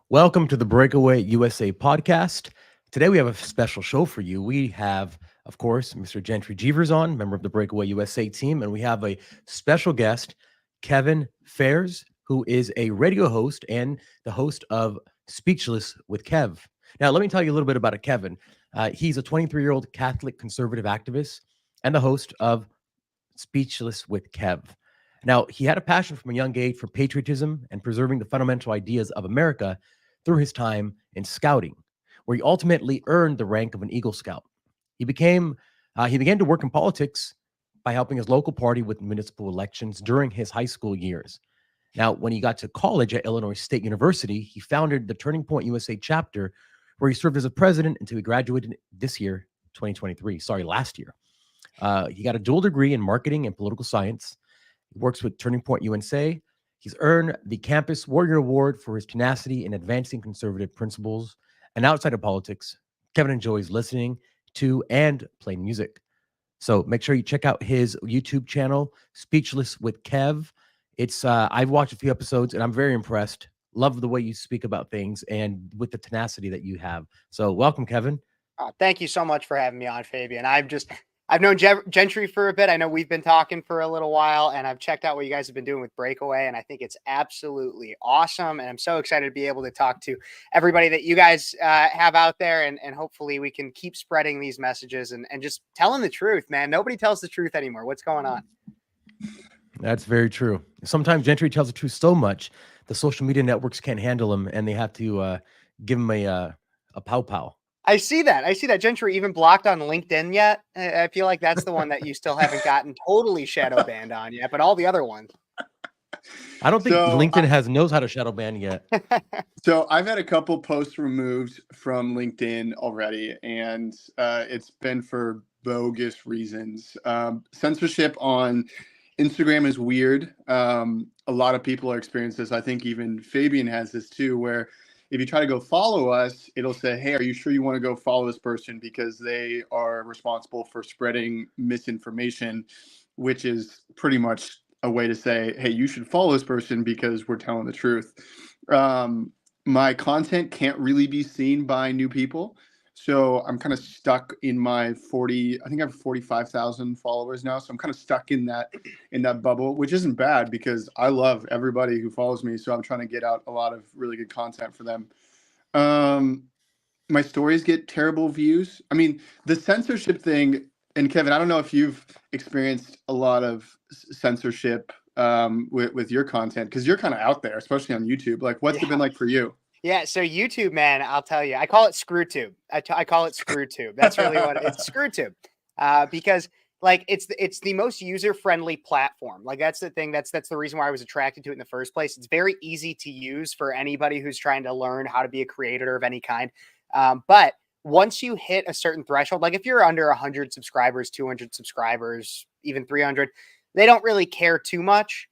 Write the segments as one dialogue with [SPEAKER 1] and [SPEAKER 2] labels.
[SPEAKER 1] Welcome to the Breakaway USA podcast. Today we have a special show for you. We have, of course, Mr. Gentry Jeevers on, member of the Breakaway USA team, and we have a special guest, Kevin Phares, who is a radio host and the host of Speechless with Kev. Now, let me tell you a little bit about Kevin. He's a 23-year-old Catholic conservative activist and the host of Speechless with Kev. Now, he had a passion from a young age for patriotism and preserving the fundamental ideas of America through his time in scouting, where he ultimately earned the rank of an Eagle Scout. He began to work in politics by helping his local party with municipal elections during his high school years. Now, when he got to college at Illinois State University, he founded the Turning Point USA chapter, where he served as a president until he graduated this year, 2023. Sorry, last year. He got a dual degree in marketing and political science. He works with Turning Point USA. He's earned the Campus Warrior Award for his tenacity in advancing conservative principles. And outside of politics, Kevin enjoys listening to and playing music. So make sure you check out his YouTube channel, Speechless with Kev. I've watched a few episodes and I'm very impressed. Love the way you speak about things and with the tenacity that you have. So welcome, Kevin.
[SPEAKER 2] Thank you so much for having me on, Fabian. I've known Gentry for a bit. I know we've been talking for a little while, and I've checked out what you guys have been doing with Breakaway, and I think it's absolutely awesome. And I'm so excited to be able to talk to everybody that you guys have out there, and hopefully we can keep spreading these messages and just telling the truth, man. Nobody tells the truth anymore. What's going on?
[SPEAKER 1] That's very true. Sometimes Gentry tells the truth so much, the social media networks can't handle him, and they have to give him a pow-pow.
[SPEAKER 2] I see that. Gentry even blocked on LinkedIn yet. I feel like that's the one that you still haven't gotten totally shadow banned on yet, but all the other ones.
[SPEAKER 1] I don't think LinkedIn knows how to shadow ban yet.
[SPEAKER 3] So I've had a couple posts removed from LinkedIn already, and it's been for bogus reasons. Censorship on Instagram is weird. A lot of people are experiencing this. I think even Fabian has this too, where if you try to go follow us, it'll say, hey, are you sure you want to go follow this person because they are responsible for spreading misinformation, which is pretty much a way to say, hey, you should follow this person because we're telling the truth. My content can't really be seen by new people. So I'm kind of stuck in my I think I have 45,000 followers now. So I'm kind of stuck in that bubble, which isn't bad because I love everybody who follows me. So I'm trying to get out a lot of really good content for them. My stories get terrible views. I mean, the censorship thing, and Kevin, I don't know if you've experienced a lot of censorship with your content, because you're kind of out there, especially on YouTube. Like, what's it been like for you?
[SPEAKER 2] Yeah, so YouTube, man, I'll tell you, I call it ScrewTube. I call it ScrewTube. That's really what it's ScrewTube, because like it's the most user-friendly platform. Like that's the thing. That's the reason why I was attracted to it in the first place. It's very easy to use for anybody who's trying to learn how to be a creator of any kind. But once you hit a certain threshold, like if you're under 100 subscribers, 200 subscribers, even 300, they don't really care too much.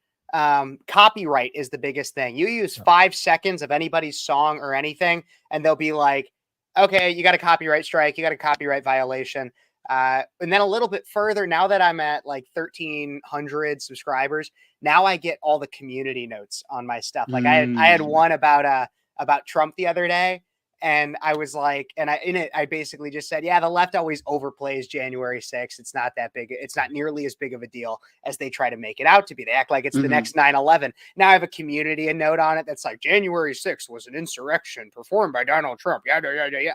[SPEAKER 2] Copyright is the biggest thing. You use 5 seconds of anybody's song or anything, and they'll be like, okay, you got a copyright strike, you got a copyright violation. And then a little bit further, now that I'm at like 1,300 subscribers, now I get all the community notes on my stuff. Like I had one about Trump the other day. And I was like, I basically just said, yeah, the left always overplays January 6th. It's not that big. It's not nearly as big of a deal as they try to make it out to be. They act like it's the next 9/11. Now I have a community note on it that's like January 6th was an insurrection performed by Donald Trump. Yeah,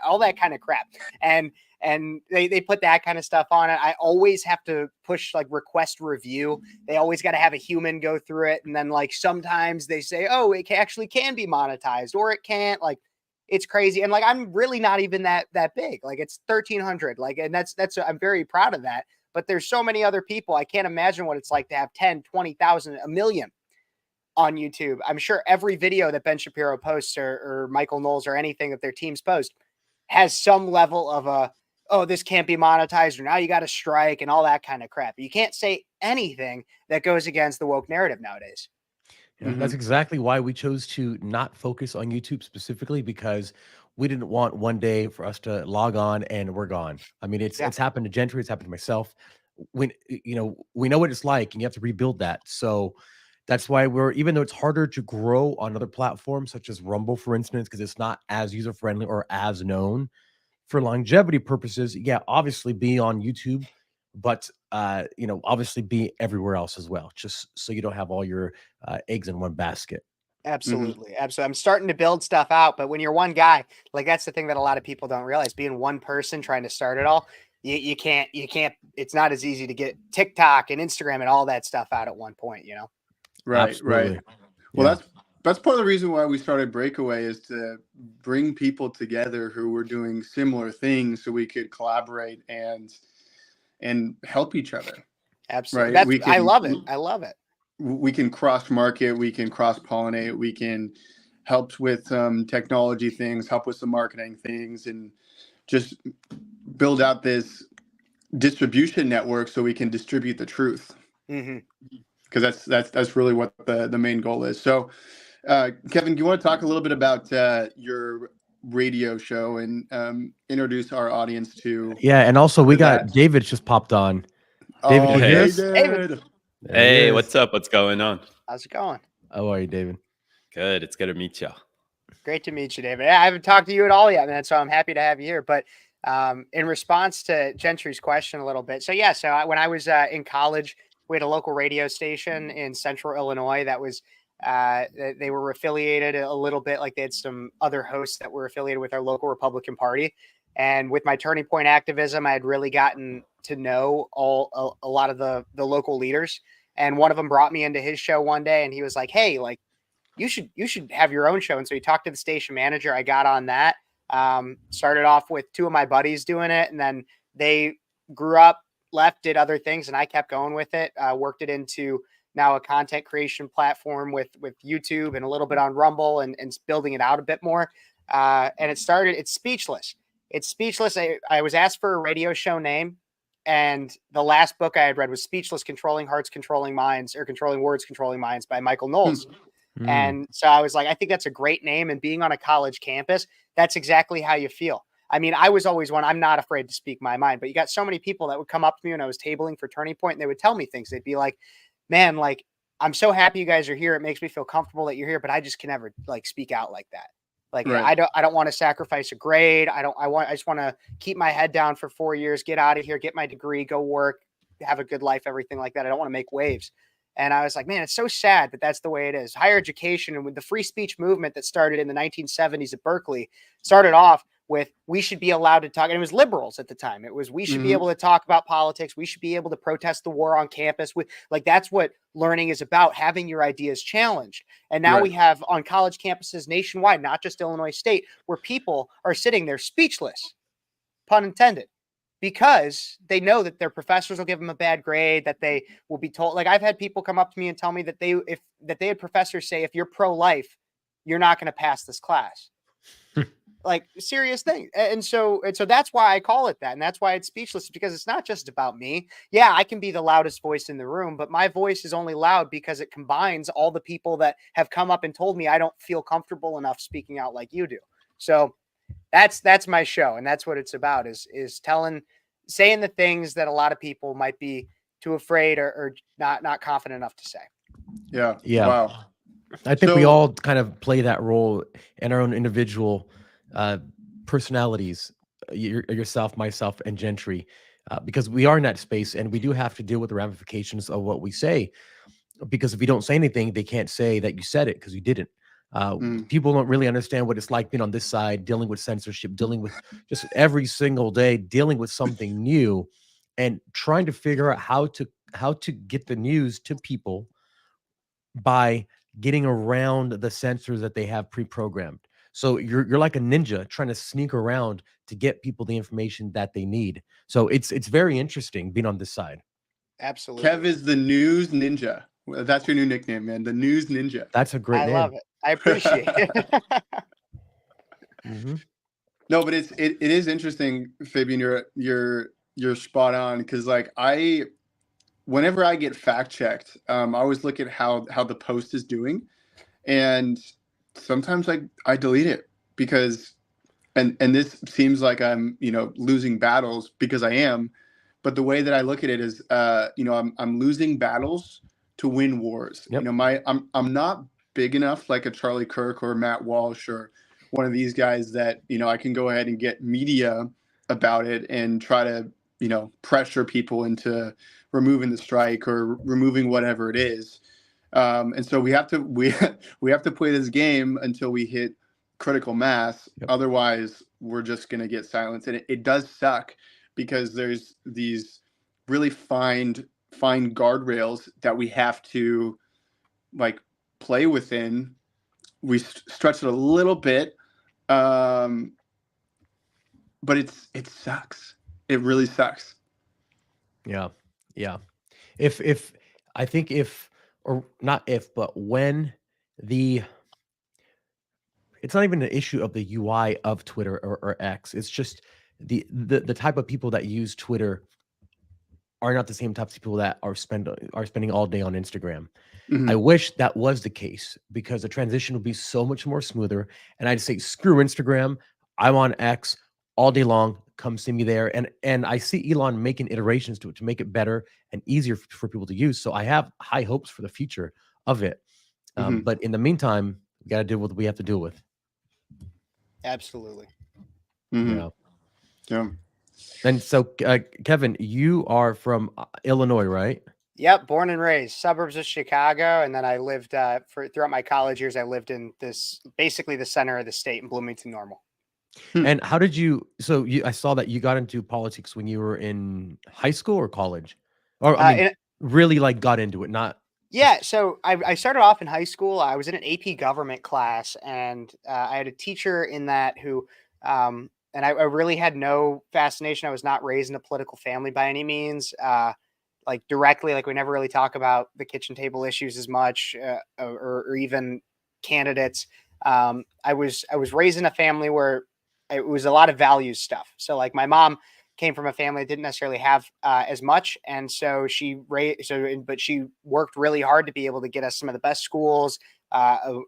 [SPEAKER 2] all that kind of crap. And they put that kind of stuff on it. I always have to push like request review. They always got to have a human go through it. And then like sometimes they say, oh, it actually can be monetized or it can't. Like, it's crazy. And like, I'm really not even that big. Like it's 1,300. Like, and that's, I'm very proud of that, but there's so many other people. I can't imagine what it's like to have 10, 20,000, a million on YouTube. I'm sure every video that Ben Shapiro posts or Michael Knowles or anything that their teams post has some level of oh, this can't be monetized or now you got to strike and all that kind of crap. You can't say anything that goes against the woke narrative nowadays.
[SPEAKER 1] Yeah, that's exactly why we chose to not focus on YouTube specifically, because we didn't want one day for us to log on and we're gone. I mean, it's happened to Gentry, it's happened to myself. When we know what it's like, and you have to rebuild that. So That's why even though it's harder to grow on other platforms such as Rumble, for instance, because it's not as user friendly or as known for longevity purposes. Yeah, obviously be on YouTube, but obviously be everywhere else as well, just so you don't have all your eggs in one basket.
[SPEAKER 2] Absolutely. Absolutely. I'm starting to build stuff out, but when you're one guy, like that's the thing that a lot of people don't realize. Being one person trying to start it all, you can't, it's not as easy to get TikTok and Instagram and all that stuff out at one point, you know?
[SPEAKER 3] Right,
[SPEAKER 1] Absolutely.
[SPEAKER 3] right. Well, that's part of the reason why we started Breakaway, is to bring people together who were doing similar things so we could collaborate and help each other.
[SPEAKER 2] Absolutely.
[SPEAKER 3] Right?
[SPEAKER 2] I love it. I love it.
[SPEAKER 3] We can cross market, we can cross pollinate, we can help with some technology things, help with some marketing things, and just build out this distribution network so we can distribute the truth. Because that's really what the main goal is. So, Kevin, do you want to talk a little bit about your radio show and introduce our audience to?
[SPEAKER 1] Yeah, and also we got David just popped on. David,
[SPEAKER 3] Oh,
[SPEAKER 1] you hear us?
[SPEAKER 2] David.
[SPEAKER 4] Hey, what's up? What's going on?
[SPEAKER 2] How's it going?
[SPEAKER 1] How are you, David?
[SPEAKER 4] Good. It's good to meet you.
[SPEAKER 2] Great to meet you, David. I haven't talked to you at all yet, man, so I'm happy to have you here. But in response to Gentry's question a little bit, so when I was in college, we had a local radio station in Central Illinois that was they were affiliated a little bit, like they had some other hosts that were affiliated with our local Republican Party. And with my Turning Point activism, I had really gotten to know a lot of the local leaders. And one of them brought me into his show one day, and he was like, "Hey, like you should have your own show." And so he talked to the station manager. I got on that. Started off with two of my buddies doing it, and then they grew up, left, did other things, and I kept going with it. Worked it into now a content creation platform with YouTube and a little bit on Rumble and building it out a bit more. And it's Speechless. It's Speechless. I was asked for a radio show name, and the last book I had read was Speechless: Controlling Hearts, Controlling Minds, or Controlling Words, Controlling Minds by Michael Knowles. And so I was like, I think that's a great name. And being on a college campus, that's exactly how you feel. I mean, I was always one, I'm not afraid to speak my mind, but you got so many people that would come up to me when I was tabling for Turning Point, and they would tell me things. They'd be like, "Man, like, I'm so happy you guys are here. It makes me feel comfortable that you're here, but I just can never like speak out like that. Like, right. I don't want to sacrifice a grade. I just want to keep my head down for 4 years, get out of here, get my degree, go work, have a good life, everything like that. I don't want to make waves." And I was like, man, it's so sad that that's the way it is. Higher education and with the free speech movement that started in the 1970s at Berkeley started off with, we should be allowed to talk. And it was liberals at the time. It was, we should be able to talk about politics. We should be able to protest the war on campus. Like, that's what learning is about, having your ideas challenged. And now we have on college campuses nationwide, not just Illinois State, where people are sitting there speechless, pun intended, because they know that their professors will give them a bad grade, that they will be told. Like, I've had people come up to me and tell me that they had professors say, if you're pro-life, you're not going to pass this class. Like, serious thing. And so that's why I call it that. And that's why it's Speechless, because it's not just about me. Yeah, I can be the loudest voice in the room, but my voice is only loud because it combines all the people that have come up and told me I don't feel comfortable enough speaking out like you do. So that's my show. And that's what it's about, is saying the things that a lot of people might be too afraid or not confident enough to say.
[SPEAKER 3] Yeah.
[SPEAKER 1] Wow. I think we all kind of play that role in our own individual personalities, yourself, myself, and Gentry, because we are in that space, and we do have to deal with the ramifications of what we say, because if you don't say anything, they can't say that you said it because you didn't. People don't really understand what it's like being on this side, dealing with censorship, dealing with just every single day, dealing with something new, and trying to figure out how to get the news to people by getting around the censors that they have pre-programmed. So you're like a ninja trying to sneak around to get people the information that they need. So it's very interesting being on this side.
[SPEAKER 2] Absolutely.
[SPEAKER 3] Kev is the news ninja. That's your new nickname, man. The news ninja.
[SPEAKER 1] That's a great name.
[SPEAKER 2] I love it. I appreciate it.
[SPEAKER 3] No, but it is interesting, Fabian. You're spot on, because like whenever I get fact checked, I always look at how the post is doing, and sometimes I delete it because, and this seems like I'm losing battles, because I am, but the way that I look at it is I'm losing battles win wars.
[SPEAKER 1] Yep.
[SPEAKER 3] You know, I'm not big enough like a Charlie Kirk or Matt Walsh or one of these guys that, you know, I can go ahead and get media about it and try to, you know, pressure people into removing the strike or removing whatever it is. And so we have to we have to play this game until we hit critical mass.
[SPEAKER 1] Yep.
[SPEAKER 3] Otherwise, we're just going to get silenced. And it does suck because there's these really fine guardrails that we have to like play within. We stretch it a little bit, but it sucks. It really sucks.
[SPEAKER 1] Yeah. If I think if, or not if, but when it's not even an issue of the UI of Twitter or X. It's just the type of people that use Twitter are not the same types of people that are spending all day on Instagram.
[SPEAKER 3] Mhm.
[SPEAKER 1] I wish that was the case because the transition would be so much more smoother. And I'd say, screw Instagram. I'm on X all day long. Come see me there. And I see Elon making iterations to it to make it better and easier for people to use. So I have high hopes for the future of it.
[SPEAKER 3] Mhm.
[SPEAKER 1] But in the meantime, we got to deal with what we have to deal with.
[SPEAKER 2] Absolutely.
[SPEAKER 3] Mhm. Yeah.
[SPEAKER 1] And so, Kevin, you are from Illinois, right?
[SPEAKER 2] Yep, born and raised, suburbs of Chicago, and then I lived throughout my college years. I lived in basically the center of the state in Bloomington Normal.
[SPEAKER 1] And how did you? So I saw that you got into politics when you were in high school or college, or I mean, really like got into it, not.
[SPEAKER 2] Yeah, so I started off in high school. I was in an AP government class, and I had a teacher in that who, and I really had no fascination. I was not raised in a political family by any means. Like directly, like we never really talk about the kitchen table issues as much, or even candidates. I was raised in a family where it was a lot of values stuff. So like my mom came from a family that didn't necessarily have as much, and so but she worked really hard to be able to get us some of the best schools,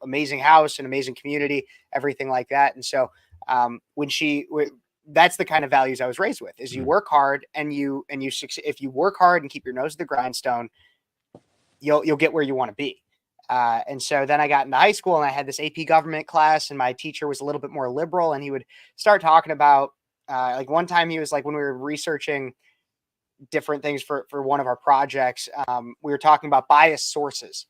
[SPEAKER 2] amazing house, an amazing community, everything like that. And so that's the kind of values I was raised with: is you work hard and if you work hard and keep your nose to the grindstone, you'll get where you want to be. And so then I got into high school and I had this AP government class, and my teacher was a little bit more liberal, and he would start talking about like one time he was like, when we were researching different things for one of our projects, we were talking about biased sources.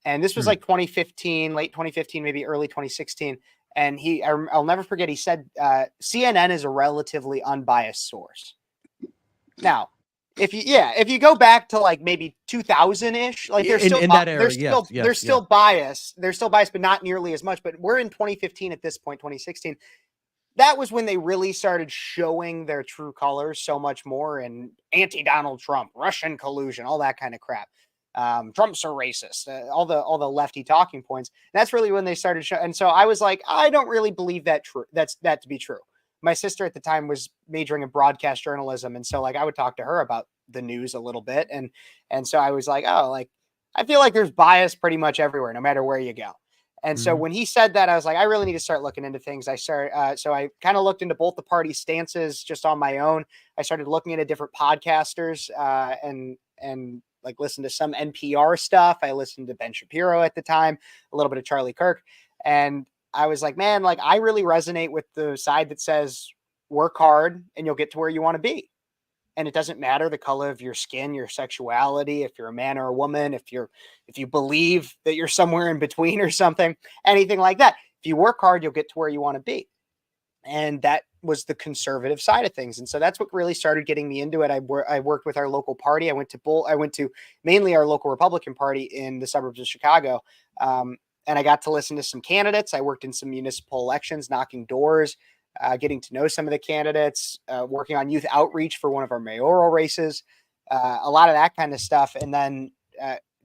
[SPEAKER 2] And this was like 2015, late 2015, maybe early 2016. And I'll never forget, he said, CNN is a relatively unbiased source. Now, if you go back to like maybe 2000-ish, like they're still
[SPEAKER 1] in that era,
[SPEAKER 2] they're still biased. They're still biased, but not nearly as much. But we're in 2015 at this point, 2016. That was when they really started showing their true colors so much more, and anti-Donald Trump, Russian collusion, all that kind of crap. Trump's a racist, all the lefty talking points. And that's really when they started showing. And so I was like, I don't really believe that to be true. My sister at the time was majoring in broadcast journalism, and so like I would talk to her about the news a little bit, and so I was like, oh, like I feel like there's bias pretty much everywhere, no matter where you go. And so when he said that, I was like, I really need to start looking into things. So I kind of looked into both the party stances just on my own. I started looking into different podcasters and like listen to some NPR stuff. I listened to Ben Shapiro at the time, a little bit of Charlie Kirk. And I was like, man, like I really resonate with the side that says work hard and you'll get to where you want to be. And it doesn't matter the color of your skin, your sexuality, if you're a man or a woman, if you believe that you're somewhere in between or something, anything like that. If you work hard, you'll get to where you want to be. And that was the conservative side of things. And so that's what really started getting me into it. I worked with our local party. I went to mainly our local Republican Party in the suburbs of Chicago. And I got to listen to some candidates. I worked in some municipal elections, knocking doors, getting to know some of the candidates, working on youth outreach for one of our mayoral races, a lot of that kind of stuff. And then,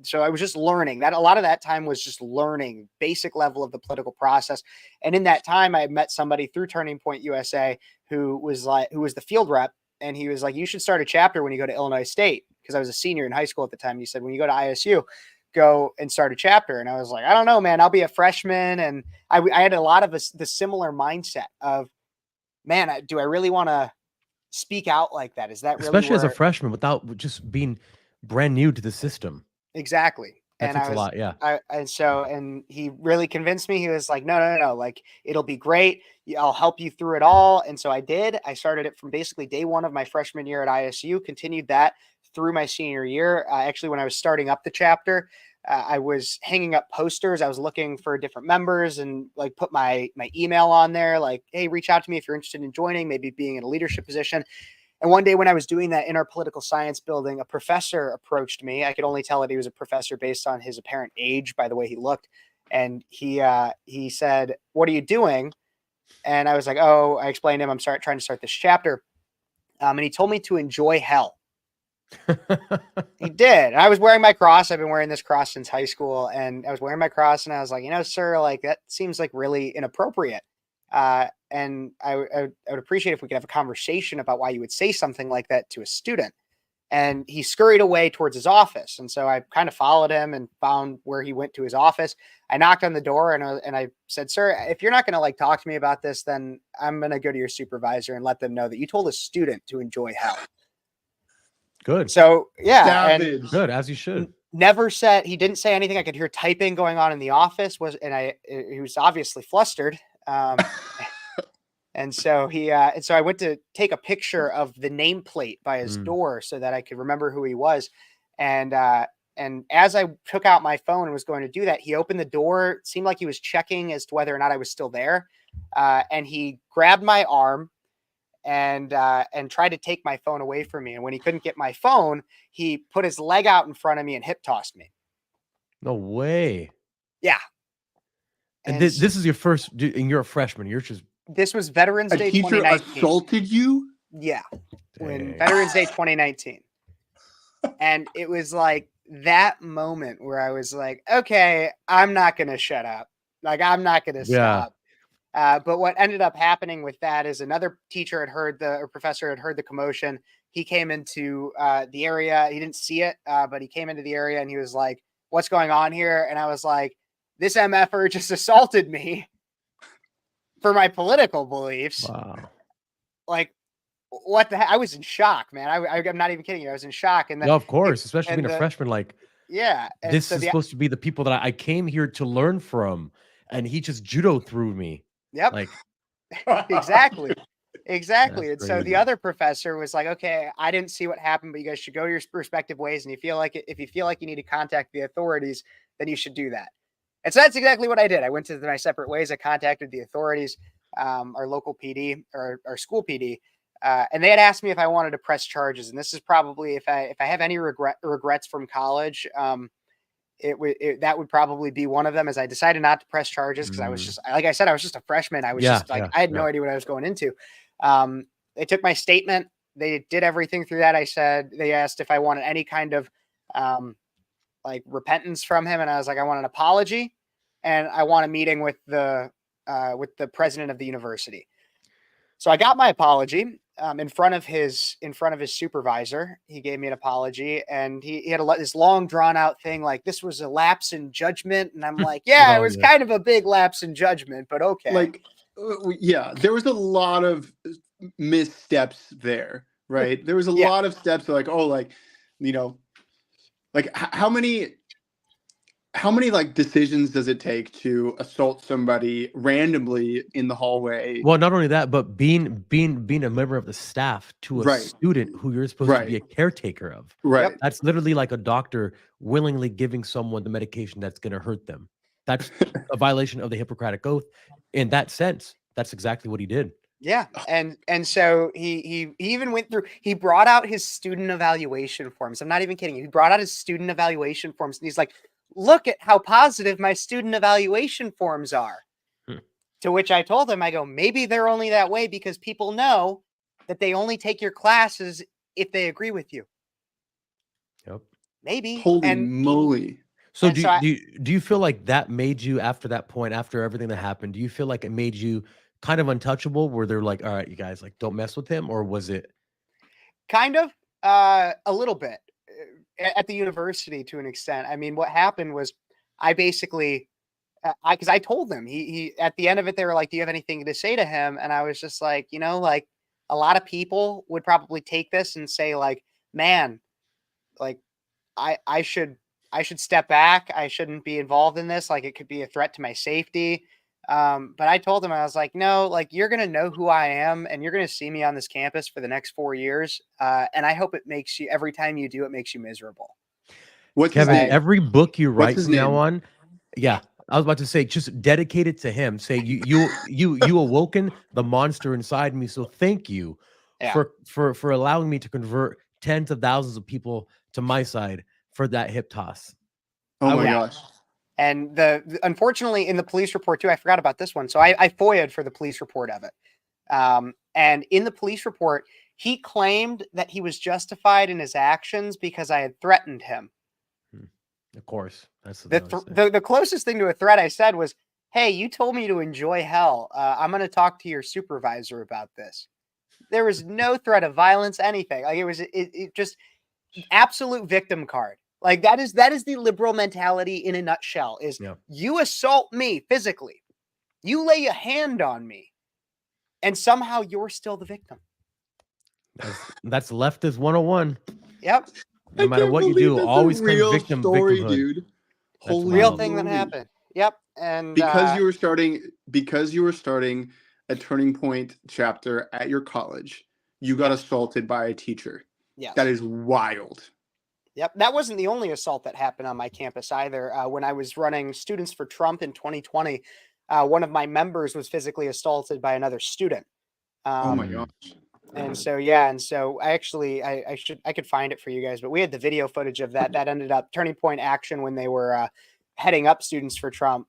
[SPEAKER 2] so I was just learning that. A lot of that time was just learning basic level of the political process. And in that time, I met somebody through Turning Point USA who was the field rep. And he was like, you should start a chapter when you go to Illinois State. Because I was a senior in high school at the time. He said, when you go to ISU, go and start a chapter. And I was like, I don't know, man, I'll be a freshman. And I had a lot of the similar mindset of, man, do I really want to speak out like that? Is that really
[SPEAKER 1] especially as a freshman without just being brand new to the system?
[SPEAKER 2] Exactly.
[SPEAKER 1] That
[SPEAKER 2] And
[SPEAKER 1] takes a lot. Yeah.
[SPEAKER 2] and he really convinced me. He was like, no, like it'll be great. I'll help you through it all. And so I did. I started it from basically day one of my freshman year at ISU, continued that through my senior year. Actually, when I was starting up the chapter, I was hanging up posters. I was looking for different members and like put my email on there, like, hey, reach out to me if you're interested in joining, maybe being in a leadership position. And one day when I was doing that in our political science building, a professor approached me. I could only tell that he was a professor based on his apparent age by the way he looked. And he said, "What are you doing?" And I was like, "Oh," I explained to him, trying to start this chapter. And he told me to enjoy hell. He did. And I was wearing my cross. I've been wearing this cross since high school. And I was wearing my cross and I was like, sir, like that seems like really inappropriate. And I would appreciate if we could have a conversation about why you would say something like that to a student. And he scurried away towards his office. And so I kind of followed him and found where he went to his office. I knocked on the door and I said, "Sir, if you're not going to like talk to me about this, then I'm going to go to your supervisor and let them know that you told a student to enjoy hell."
[SPEAKER 1] Good.
[SPEAKER 2] So yeah,
[SPEAKER 3] Savage.
[SPEAKER 2] and
[SPEAKER 1] Good, as you should.
[SPEAKER 2] he didn't say anything. I could hear typing going on in the office he was obviously flustered. And so I went to take a picture of the nameplate by his door so that I could remember who he was. And as I took out my phone and was going to do that, he opened the door. It seemed like he was checking as to whether or not I was still there. And he grabbed my arm and tried to take my phone away from me. And when he couldn't get my phone, he put his leg out in front of me and hip tossed me.
[SPEAKER 1] No way.
[SPEAKER 2] Yeah.
[SPEAKER 1] And this is your first, and you're a freshman. You're just
[SPEAKER 2] This was Veterans
[SPEAKER 3] A
[SPEAKER 2] Day
[SPEAKER 3] teacher
[SPEAKER 2] 2019.
[SPEAKER 3] assaulted you?
[SPEAKER 2] Yeah. When
[SPEAKER 1] Dang.
[SPEAKER 2] Veterans Day 2019. And it was like that moment where I was like, okay, I'm not going to shut up. Like, I'm not going to stop. But what ended up happening with that is another professor had heard the commotion. He came into the area. He didn't see it, but he came into the area and he was like, "What's going on here?" And I was like, "This MFer just assaulted me for my political beliefs."
[SPEAKER 1] Wow.
[SPEAKER 2] Like, what the heck? I was in shock, man. I'm not even kidding you. I was in shock. And then,
[SPEAKER 1] No, of course, especially being a freshman. Like,
[SPEAKER 2] yeah, and
[SPEAKER 1] this
[SPEAKER 2] so
[SPEAKER 1] is supposed to be the people that I came here to learn from, and he just judo threw me.
[SPEAKER 2] Yep.
[SPEAKER 1] Like,
[SPEAKER 2] Exactly.
[SPEAKER 1] That's
[SPEAKER 2] And so the
[SPEAKER 1] crazy.
[SPEAKER 2] other professor was like, "Okay, I didn't see what happened, but you guys should go your respective ways. And if you feel like you need to contact the authorities, then you should do that." And so that's exactly what I did. I went to my separate ways. I contacted the authorities, our local PD or our school PD, and they had asked me if I wanted to press charges. And this is probably if I have any regrets from college, that would probably be one of them. As I decided not to press charges because I was just, like I said, I was just a freshman. I was I had no idea what I was going into. They took my statement. They did everything through that. They asked if I wanted any kind of like repentance from him, and I was like, I want an apology, and I want a meeting with the president of the university. So I got my apology in front of his supervisor. He gave me an apology, and he had this long drawn out thing like this was a lapse in judgment, and I'm like, yeah, it was kind of a big lapse in judgment, but okay.
[SPEAKER 3] Like, yeah, there was a lot of missteps there, right? There was a lot of steps like, oh, like, like how many like decisions does it take to assault somebody randomly in the hallway?
[SPEAKER 1] Well, not only that, but being a member of the staff to a student who you're supposed to be a caretaker of.
[SPEAKER 3] Right.
[SPEAKER 1] That's literally like a doctor willingly giving someone the medication that's going to hurt them. That's a violation of the Hippocratic Oath. In that sense, that's exactly what he did.
[SPEAKER 2] Yeah. And so he even went through, he brought out his student evaluation forms. I'm not even kidding you. He brought out his student evaluation forms and he's like, look at how positive my student evaluation forms are. To which I told him, I go, maybe they're only that way because people know that they only take your classes if they agree with you.
[SPEAKER 1] Yep.
[SPEAKER 2] Maybe.
[SPEAKER 3] Holy moly.
[SPEAKER 1] So do you feel like that made you, after that point, after everything that happened, do you feel like it made you kind of untouchable where they're like, all right, you guys, like, don't mess with him? Or was it?
[SPEAKER 2] Kind of, a little bit at the university to an extent. I mean, what happened was I basically, because I told them, he at the end of it, they were like, do you have anything to say to him? And I was just like, like a lot of people would probably take this and say like, man, like I should I should step back. I shouldn't be involved in this. Like, it could be a threat to my safety. But I told him, I was like, no, like, you're going to know who I am and you're going to see me on this campus for the next 4 years. And I hope it makes you, every time you do, it makes you miserable.
[SPEAKER 3] What's his
[SPEAKER 1] Kevin,
[SPEAKER 3] name?
[SPEAKER 1] every book you
[SPEAKER 3] What's
[SPEAKER 1] write
[SPEAKER 3] his
[SPEAKER 1] from now
[SPEAKER 3] name?
[SPEAKER 1] on, yeah, I was about to say, just dedicate it to him. Say you awoken the monster inside me. So thank you
[SPEAKER 2] Yeah.
[SPEAKER 1] for allowing me to convert tens of thousands of people to my side for that hip toss.
[SPEAKER 3] Oh
[SPEAKER 1] I
[SPEAKER 3] my
[SPEAKER 1] would-
[SPEAKER 3] gosh.
[SPEAKER 2] And unfortunately in the police report too, I forgot about this one. So I FOIA'd for the police report of it. And in the police report, he claimed that he was justified in his actions because I had threatened him.
[SPEAKER 1] Of course, that's
[SPEAKER 2] The closest thing to a threat I said was, "Hey, you told me to enjoy hell. I'm going to talk to your supervisor about this." There was no threat of violence, anything. Like, it just absolute victim card. Like, that is the liberal mentality in a nutshell. Is you assault me physically, you lay a hand on me, and somehow you're still the victim.
[SPEAKER 1] That's leftist 101.
[SPEAKER 2] Yep.
[SPEAKER 1] No matter what you do, always come victimhood.
[SPEAKER 3] dude.
[SPEAKER 1] That's
[SPEAKER 3] Holy
[SPEAKER 2] Real
[SPEAKER 1] wild.
[SPEAKER 2] thing that happened. Yep. And
[SPEAKER 3] because you were starting a turning point chapter at your college, you got assaulted by a teacher.
[SPEAKER 2] yes.
[SPEAKER 3] That is wild.
[SPEAKER 2] Yep. That wasn't the only assault that happened on my campus either. When I was running Students for Trump in 2020, one of my members was physically assaulted by another student.
[SPEAKER 3] Oh my gosh.
[SPEAKER 2] And so, yeah. And so I actually, I could find it for you guys, but we had the video footage of that. That ended up Turning Point Action when they were heading up Students for Trump.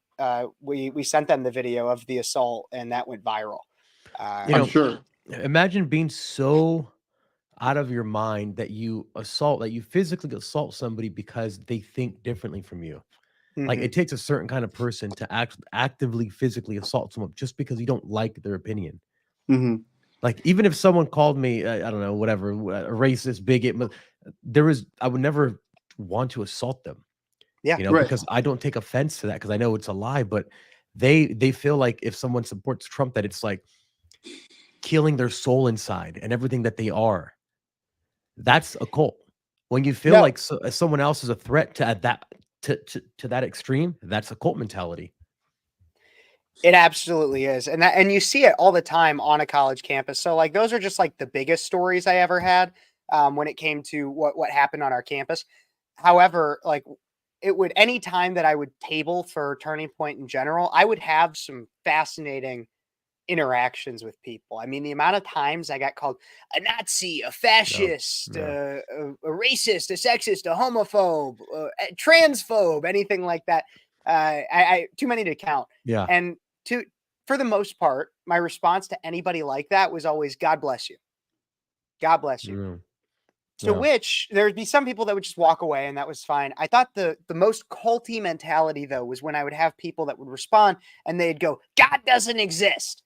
[SPEAKER 2] We sent them the video of the assault and that went viral.
[SPEAKER 3] I'm sure.
[SPEAKER 1] Imagine being so out of your mind that you physically assault somebody because they think differently from you. Like, it takes a certain kind of person to actively physically assault someone just because you don't like their opinion.
[SPEAKER 3] Mm-hmm.
[SPEAKER 1] Like, even if someone called me, I don't know, whatever, a racist, bigot, I would never want to assault them.
[SPEAKER 2] Yeah.
[SPEAKER 1] Because I don't take offense to that because I know it's a lie, but they feel like if someone supports Trump, that it's like killing their soul inside and everything that they are. That's a cult. When you feel like someone else is a threat to that extreme, that's a cult mentality.
[SPEAKER 2] It absolutely is. And you see it all the time on a college campus. So, like, those are just like the biggest stories I ever had when it came to what happened on our campus. However, like, it would, any time that I would table for Turning Point in general, I would have some fascinating interactions with people. I mean, the amount of times I got called a Nazi, a fascist, a racist, a sexist, a homophobe, a transphobe, anything like that. I too many to count.
[SPEAKER 1] Yeah.
[SPEAKER 2] And for the most part, my response to anybody like that was always, God bless you. God bless you. To which there would be some people that would just walk away and that was fine. I thought the most culty mentality, though, was when I would have people that would respond and they'd go, God doesn't exist.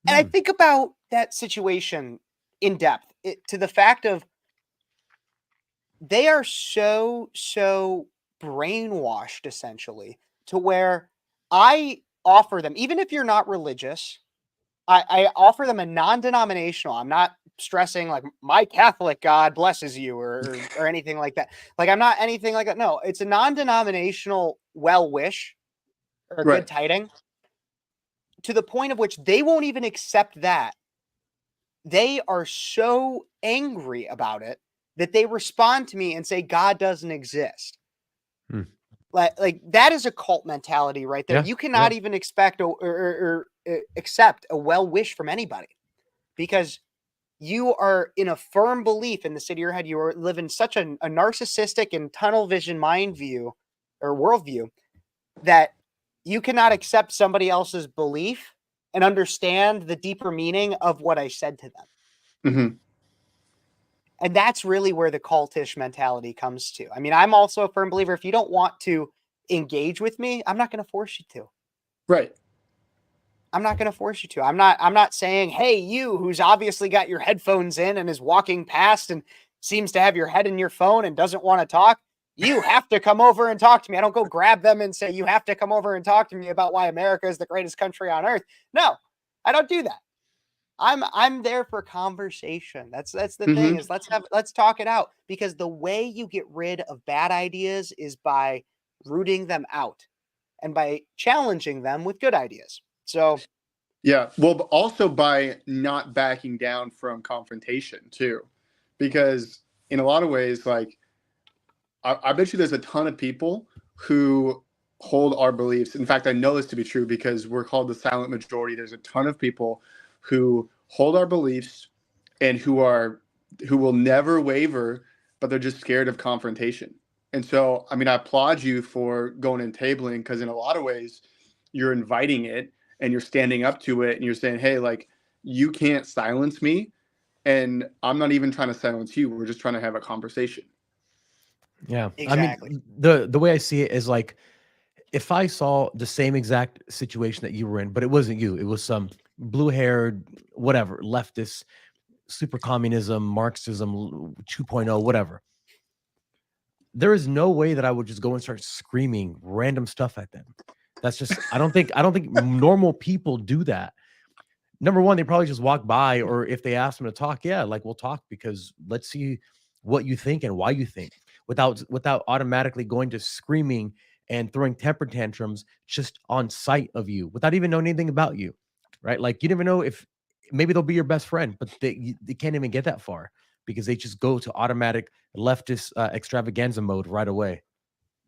[SPEAKER 2] And I think about that situation in depth to the fact of they are so brainwashed, essentially, to where I offer them, even if you're not religious, I offer them a non-denominational. I'm not stressing like my Catholic God blesses you or anything like that. Like, I'm not anything like that. No, it's a non-denominational well wish or good tiding, to the point of which they won't even accept that. They are so angry about it that they respond to me and say, God doesn't exist. Like that is a cult mentality right there. You cannot even expect or accept a well wish from anybody because you are in a firm belief in the city of your head. You are living such a narcissistic and tunnel vision mind view or worldview that you cannot accept somebody else's belief and understand the deeper meaning of what I said to them.
[SPEAKER 3] Mm-hmm.
[SPEAKER 2] And that's really where the cultish mentality comes to. I mean, I'm also a firm believer. If you don't want to engage with me, I'm not going to force you to.
[SPEAKER 3] Right.
[SPEAKER 2] I'm not going to force you to. I'm not saying, hey, you who's obviously got your headphones in and is walking past and seems to have your head in your phone and doesn't want to talk. You have to come over and talk to me. I don't go grab them and say, you have to come over and talk to me about why America is the greatest country on earth. No, I don't do that. I'm there for conversation. That's the thing
[SPEAKER 3] Mhm.
[SPEAKER 2] is let's talk it out, because the way you get rid of bad ideas is by rooting them out and by challenging them with good ideas. So
[SPEAKER 3] Yeah. Well, but also by not backing down from confrontation too, because in a lot of ways, like I bet you there's a ton of people who hold our beliefs. In fact, I know this to be true because we're called the silent majority. There's a ton of people who hold our beliefs and who will never waver, but they're just scared of confrontation. And so, I mean, I applaud you for going and tabling, because in a lot of ways, you're inviting it and you're standing up to it and you're saying, hey, like, you can't silence me. And I'm not even trying to silence you. We're just trying to have a conversation.
[SPEAKER 1] Yeah. I
[SPEAKER 2] exactly.
[SPEAKER 1] mean, the way I see it is like, if I saw the same exact situation that you were in, but it wasn't you, it was some blue-haired, whatever, leftist, super communism, Marxism 2.0, whatever. There is no way that I would just go and start screaming random stuff at them. That's just I don't think normal people do that. Number one, they probably just walk by, or if they ask them to talk, yeah, like we'll talk because let's see what you think and why you think, without automatically going to screaming and throwing temper tantrums just on sight of you without even knowing anything about you, right? Like you never know if maybe they'll be your best friend, but they can't even get that far because they just go to automatic leftist extravaganza mode right away.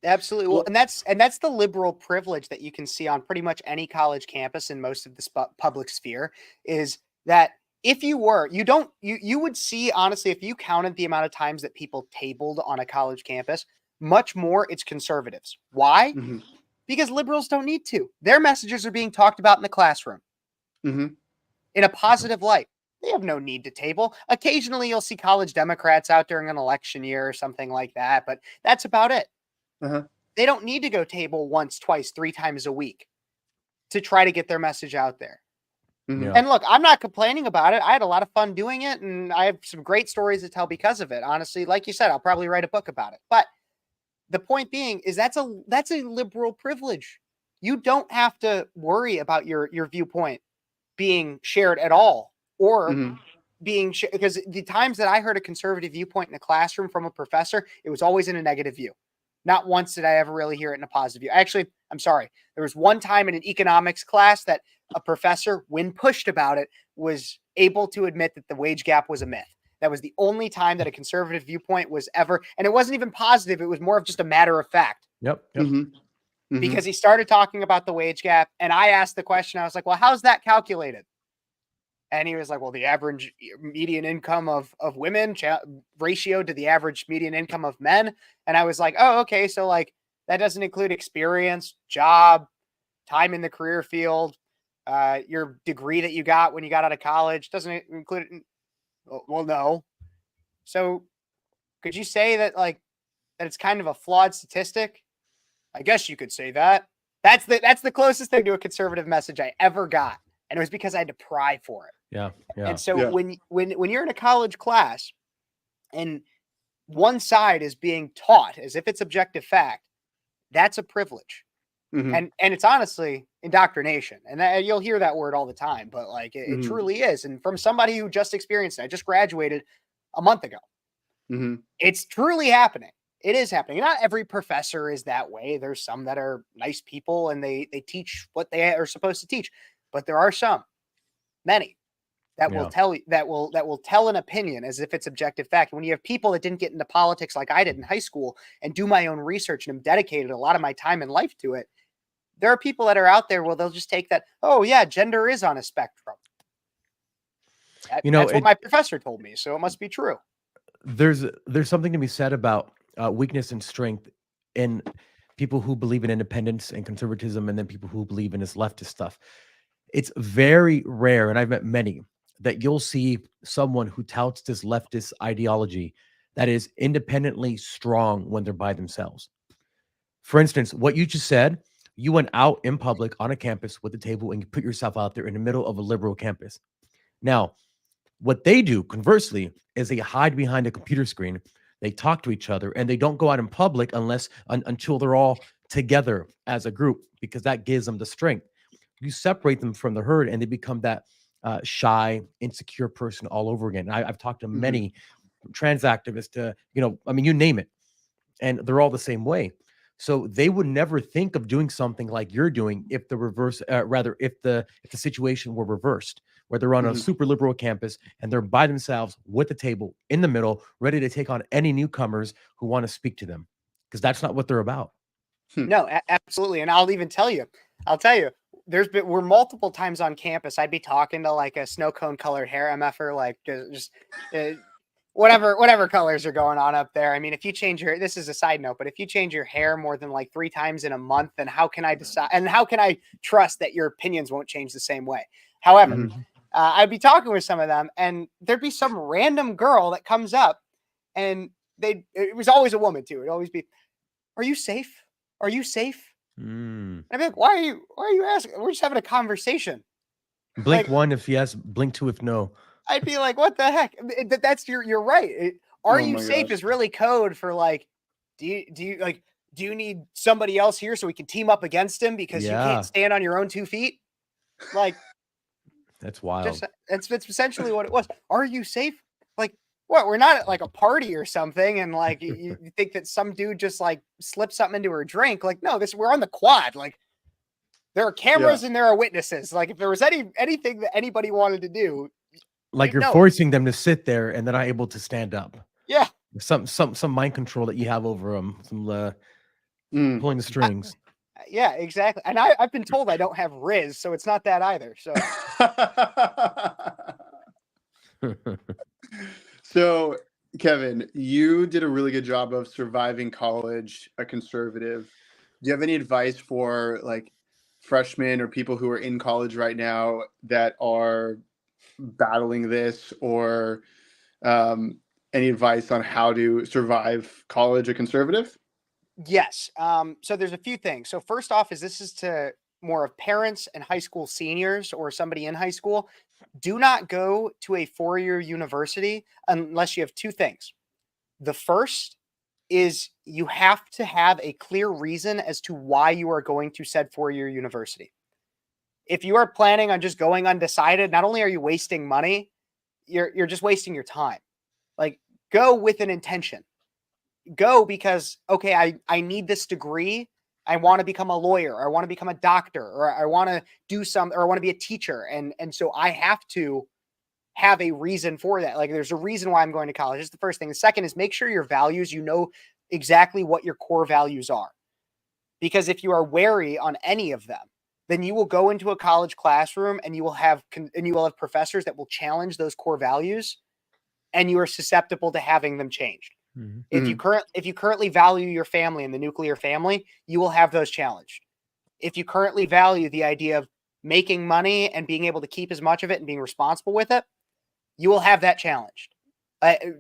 [SPEAKER 2] Absolutely. Well,
[SPEAKER 3] Well,
[SPEAKER 2] and that's the liberal privilege that you can see on pretty much any college campus in most of the public sphere, is that if you would see, honestly, if you counted the amount of times that people tabled on a college campus, much more it's conservatives. Why?
[SPEAKER 3] mhm,
[SPEAKER 2] Because liberals don't need to. Their messages are being talked about in the classroom
[SPEAKER 3] mhm,
[SPEAKER 2] in a positive light. They have no need to table. Occasionally you'll see college Democrats out during an election year or something like that, but that's about it.
[SPEAKER 3] uh-huh,
[SPEAKER 2] They don't need to go table once, twice, 3 times a week to try to get their message out there.
[SPEAKER 3] mhm,
[SPEAKER 1] Yeah.
[SPEAKER 2] And look, I'm not complaining about it. I had a lot of fun doing it, and I have some great stories to tell because of it. Honestly, like you said, I'll probably write a book about it. But the point being is that's a liberal privilege. You don't have to worry about your viewpoint being shared at all, or
[SPEAKER 3] mhm,
[SPEAKER 2] being because the times that I heard a conservative viewpoint in a classroom from a professor, it was always in a negative view. Not once did I ever really hear it in a positive view. Actually, I'm sorry. There was one time in an economics class that a professor, when pushed about it, was able to admit that the wage gap was a myth. That was the only time that a conservative viewpoint was ever, and it wasn't even positive. It was more of just a matter of fact,
[SPEAKER 1] Yep. Yep.
[SPEAKER 3] mhm, mhm,
[SPEAKER 2] because he started talking about the wage gap. And I asked the question, I was like, well, how's that calculated? And he was like, well, the average median income of women ratio to the average median income of men. And I was like, oh, okay. So like that doesn't include experience, job, time in the career field, your degree that you got when you got out of college. Doesn't include it. Well, no. So could you say that like that it's kind of a flawed statistic? I guess you could say that. That's the closest thing to a conservative message I ever got. And it was because I had to pry for it.
[SPEAKER 1] Yeah. Yeah.
[SPEAKER 2] And so
[SPEAKER 3] yeah,
[SPEAKER 2] when you're in a college class and one side is being taught as if it's objective fact, that's a privilege.
[SPEAKER 3] mhm,
[SPEAKER 2] And it's honestly indoctrination. And you'll hear that word all the time, but like it
[SPEAKER 3] mhm,
[SPEAKER 2] truly is. And from somebody who just experienced it, I just graduated a month ago.
[SPEAKER 3] mhm,
[SPEAKER 2] It's truly happening. It is happening. Not every professor is that way. There's some that are nice people and they teach what they are supposed to teach, but there are some, many, that will
[SPEAKER 1] Yeah.
[SPEAKER 2] tell you that will tell an opinion as if it's objective fact. When you have people that didn't get into politics like I did in high school and do my own research and have dedicated a lot of my time and life to it, there are people that are out there where they'll just take that, oh yeah, gender is on a spectrum.
[SPEAKER 1] You know,
[SPEAKER 2] That's what
[SPEAKER 1] it
[SPEAKER 2] my professor told me, so it must be true.
[SPEAKER 1] there's something to be said about weakness and strength in people who believe in independence and conservatism, and then people who believe in this leftist stuff. It's very rare, and I've met many, that you'll see someone who touts this leftist ideology that is independently strong when they're by themselves. For instance, what you just said, you went out in public on a campus with a table and you put yourself out there in the middle of a liberal campus. Now, what they do, conversely, is they hide behind a computer screen. They talk to each other and they don't go out in public until they're all together as a group, because that gives them the strength. You separate them from the herd and they become that shy, insecure person all over again. I've talked to
[SPEAKER 3] Mhm.
[SPEAKER 1] many trans activists, I mean, you name it, and they're all the same way. So they would never think of doing something like you're doing if the reverse, rather, if the situation were reversed, where they're on a
[SPEAKER 3] Mhm.
[SPEAKER 1] super liberal campus and they're by themselves with the table in the middle, ready to take on any newcomers who want to speak to them, because that's not what they're about.
[SPEAKER 2] No, absolutely. And I'll tell you, we're multiple times on campus. I'd be talking to like a snow cone colored hair MFer, like just whatever colors are going on up there. I mean, if you change this is a side note, but if you change your hair more than like 3 times in a month, then how can I decide? And how can I trust that your opinions won't change the same way? However,
[SPEAKER 3] Mhm.
[SPEAKER 2] I'd be talking with some of them, and there'd be some random girl that comes up, and it was always a woman too. It'd always be, "Are you safe? Are you safe?"
[SPEAKER 1] Mm.
[SPEAKER 2] And I'd be like, Why are you asking? We're just having a conversation."
[SPEAKER 1] Blink
[SPEAKER 2] Like,
[SPEAKER 1] one if yes, blink two if no.
[SPEAKER 2] I'd be like, "What the heck?" That's you're right. Are
[SPEAKER 3] Oh
[SPEAKER 2] you
[SPEAKER 3] my
[SPEAKER 2] safe
[SPEAKER 3] gosh.
[SPEAKER 2] is really code for like, do you need somebody else here so we can team up against him because you can't
[SPEAKER 1] Yeah,
[SPEAKER 2] stand on your own 2 feet? Like,
[SPEAKER 1] that's wild.
[SPEAKER 2] just that's essentially what it was. Are you safe? Like, what? We're not at like a party or something, and like you think that some dude just like slipped something into her drink. Like, no, we're on the quad. Like, there are
[SPEAKER 3] Yeah.
[SPEAKER 2] cameras and there are witnesses. Like, if there was anything that anybody wanted to do,
[SPEAKER 1] Like
[SPEAKER 2] you'd
[SPEAKER 1] you're
[SPEAKER 2] know it.
[SPEAKER 1] forcing them to sit there and they're not able to stand up.
[SPEAKER 2] Yeah.
[SPEAKER 1] Some mind control that you have over them. Some
[SPEAKER 3] Mm.
[SPEAKER 1] pulling the strings.
[SPEAKER 2] Yeah, exactly. And I've been told I don't have Riz, so it's not that either. So
[SPEAKER 3] So, Kevin, you did a really good job of surviving college, a conservative. Do you have any advice for like freshmen or people who are in college right now that are battling this, or um, any advice on how to survive college, a conservative?
[SPEAKER 2] yes. So there's a few things. So first off, this is to more of parents and high school seniors or somebody in high school. Do not go to a 4-year university unless you have two things. The first is you have to have a clear reason as to why you are going to said 4-year university. If you are planning on just going undecided, not only are you wasting money, you're just wasting your time. Like, go with an intention. Go because, okay, I need this degree. I want to become a lawyer, or I want to become a doctor, or I want to do some, or I want to be a teacher. And so I have to have a reason for that. Like, there's a reason why I'm going to college. That's the first thing. The second is make sure your values, you know exactly what your core values are. Because if you are wary on any of them, then you will go into a college classroom and you will have professors that will challenge those core values, and you are susceptible to having them changed.
[SPEAKER 1] Mhm.
[SPEAKER 2] If you currently value your family and the nuclear family, you will have those challenged. If you currently value the idea of making money and being able to keep as much of it and being responsible with it, you will have that challenged.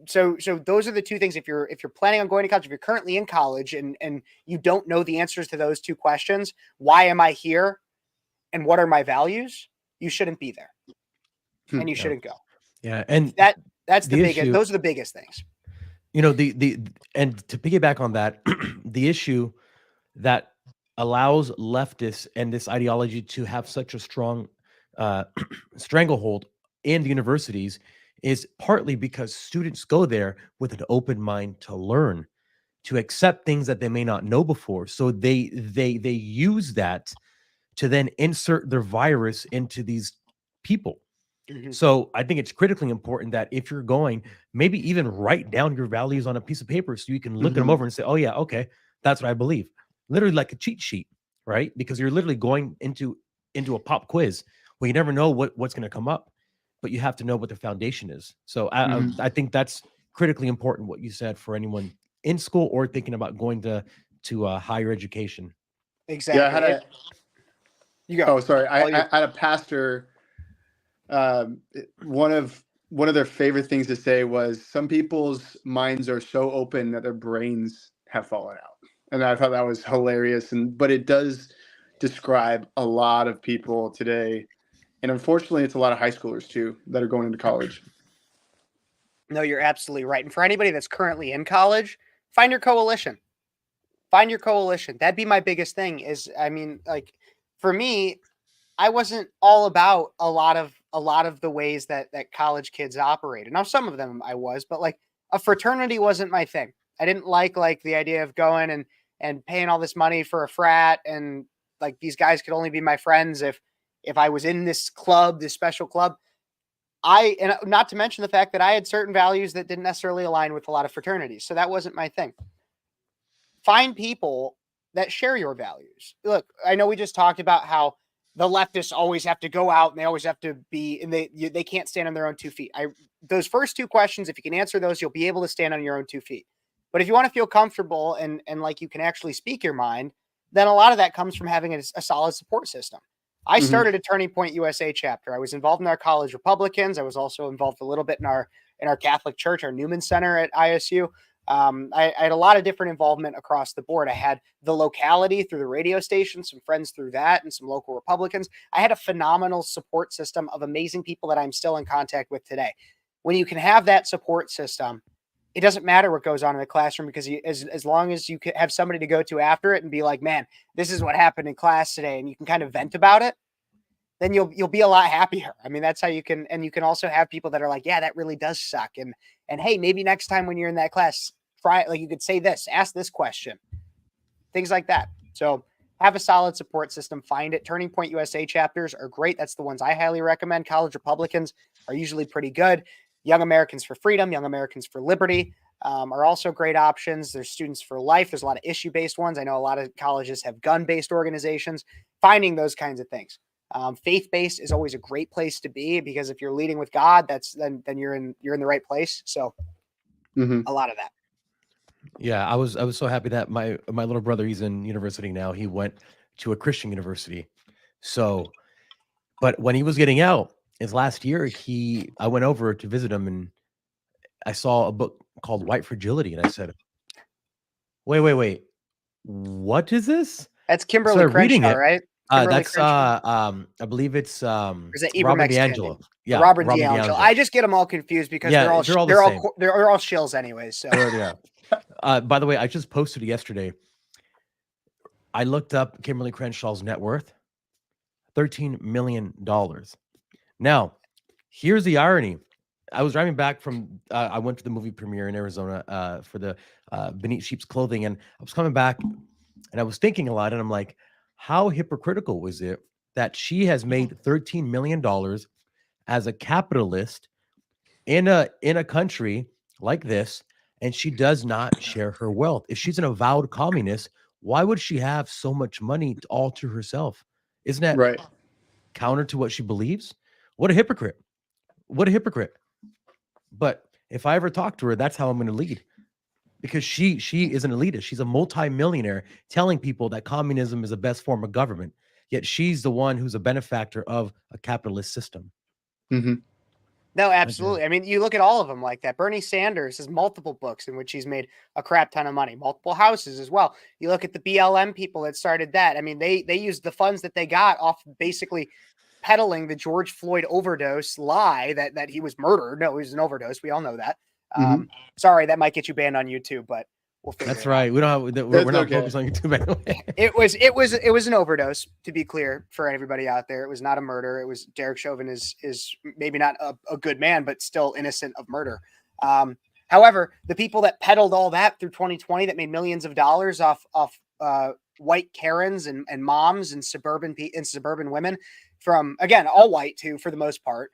[SPEAKER 2] So those are the two things. If you're planning on going to college, if you're currently in college and you don't know the answers to those two questions, why am I here and what are my values? You shouldn't be there, and you
[SPEAKER 1] Yeah.
[SPEAKER 2] shouldn't go.
[SPEAKER 1] Yeah, and
[SPEAKER 2] That's the
[SPEAKER 1] the
[SPEAKER 2] biggest.
[SPEAKER 1] issue,
[SPEAKER 2] Those are the biggest things.
[SPEAKER 1] the and to piggyback on that, the issue that allows leftists and this ideology to have such a strong uh, stranglehold in the universities is partly because students go there with an open mind to learn, to accept things that they may not know before. So they use that to then insert their virus into these people.
[SPEAKER 2] Mhm.
[SPEAKER 1] So I think it's critically important that if you're going, maybe even write down your values on a piece of paper so you can look them
[SPEAKER 3] Mhm.
[SPEAKER 1] over and say, "Oh yeah, okay, that's what I believe." Literally like a cheat sheet, right? Because you're literally going into a pop quiz where you never know what's going to come up, but you have to know what the foundation is. So
[SPEAKER 3] Mhm.
[SPEAKER 1] I think that's critically important what you said for anyone in school or thinking about going to higher education.
[SPEAKER 3] Yeah, I had
[SPEAKER 2] Exactly.
[SPEAKER 3] a.
[SPEAKER 2] You go.
[SPEAKER 3] Oh, sorry.
[SPEAKER 2] All
[SPEAKER 3] I had a pastor. One of their favorite things to say was, "Some people's minds are so open that their brains have fallen out," and I thought that was hilarious. But it does describe a lot of people today, and unfortunately, it's a lot of high schoolers too that are going into college.
[SPEAKER 2] No, you're absolutely right. And for anybody that's currently in college, find your coalition. Find your coalition. That'd be my biggest thing. Is I mean, like, for me, I wasn't all about a lot of a lot of the ways that college kids operated. Now, some of them I was, but like a fraternity wasn't my thing. I didn't like the idea of going and paying all this money for a frat, and like these guys could only be my friends if I was in this club, this special club. And not to mention the fact that I had certain values that didn't necessarily align with a lot of fraternities. So that wasn't my thing. Find people that share your values. Look, I know we just talked about how the leftists always have to go out and they always have to be, and they can't stand on their own 2 feet. Those first two questions, if you can answer those, you'll be able to stand on your own 2 feet. But if you want to feel comfortable and like you can actually speak your mind, then a lot of that comes from having a solid support system. I started a Turning Point USA chapter. I was involved in our college Republicans. I was also involved a little bit in our Catholic church, our Newman Center at ISU. I had a lot of different involvement across the board. I had the locality through the radio station, some friends through that, and some local Republicans. I had a phenomenal support system of amazing people that I'm still in contact with today. When you can have that support system, it doesn't matter what goes on in the classroom, because as long as you can have somebody to go to after it and be like, man, this is what happened in class today, and you can kind of vent about it, then you'll be a lot happier. I mean, that's how you can, and you can also have people that are like, yeah, that really does suck. And hey, maybe next time when you're in that class, try it. Like you could say this, ask this question, things like that. So have a solid support system, find it. Turning Point USA chapters are great. That's the ones I highly recommend. College Republicans are usually pretty good. Young Americans for Freedom, Young Americans for Liberty are also great options. There's Students for Life. There's a lot of issue-based ones. I know a lot of colleges have gun-based organizations. Finding those kinds of things. Faith-based is always a great place to be, because if you're leading with God, then you're in the right place. So a lot of that.
[SPEAKER 1] Yeah, I was so happy that my little brother, he's in university now. He went to a Christian university. So, but when he was getting out, his last year, I went over to visit him, and I saw a book called White Fragility, and I said, wait, what is this?
[SPEAKER 2] That's Kimberly
[SPEAKER 1] Started reading
[SPEAKER 2] Crenshaw,
[SPEAKER 1] it.
[SPEAKER 2] right?
[SPEAKER 1] That's
[SPEAKER 2] Crenshaw?
[SPEAKER 1] I believe it's
[SPEAKER 2] Or is that
[SPEAKER 1] Robert
[SPEAKER 2] Ibram X.
[SPEAKER 1] D'Angelo.
[SPEAKER 2] Kendi?
[SPEAKER 1] Yeah,
[SPEAKER 2] Robert
[SPEAKER 1] Robert
[SPEAKER 2] D'Angelo.
[SPEAKER 1] D'Angelo.
[SPEAKER 2] I just get them all confused because
[SPEAKER 1] Yeah,
[SPEAKER 2] they're all shills anyways. So
[SPEAKER 1] by the way, I just posted yesterday. I looked up Kimberly Crenshaw's net worth, $13 million. Now, here's the irony. I was driving back from, I went to the movie premiere in Arizona for the Beneath Sheep's Clothing, and I was coming back, and I was thinking a lot, and I'm like, how hypocritical was it that she has made $13 million as a capitalist in a country like this, and she does not share her wealth? If she's an avowed communist, why would she have so much money all to herself? Isn't that
[SPEAKER 3] Right.
[SPEAKER 1] counter to what she believes? What a hypocrite. What a hypocrite. But if I ever talk to her, that's how I'm going to lead, because she is an elitist. She's a multimillionaire telling people that communism is the best form of government, yet she's the one who's a benefactor of a capitalist system.
[SPEAKER 3] Mm-hmm.
[SPEAKER 2] No, absolutely. I mean, you look at all of them like that. Bernie Sanders has multiple books in which he's made a crap ton of money, multiple houses as well. You look at the BLM people that started that. I mean, they used the funds that they got off basically peddling the George Floyd overdose lie that he was murdered. No, he was an overdose. We all know that. Sorry, that might get you banned on YouTube, but we'll figure
[SPEAKER 1] That's
[SPEAKER 2] it
[SPEAKER 1] right.
[SPEAKER 2] out.
[SPEAKER 1] We don't have, we're not focused on YouTube anyway.
[SPEAKER 2] It was an overdose, to be clear for everybody out there. It was not a murder. It was Derek Chauvin is maybe not a good man, but still innocent of murder. However, the people that peddled all that through 2020 that made millions of dollars off white Karens and moms and suburban women from, again, all white too, for the most part,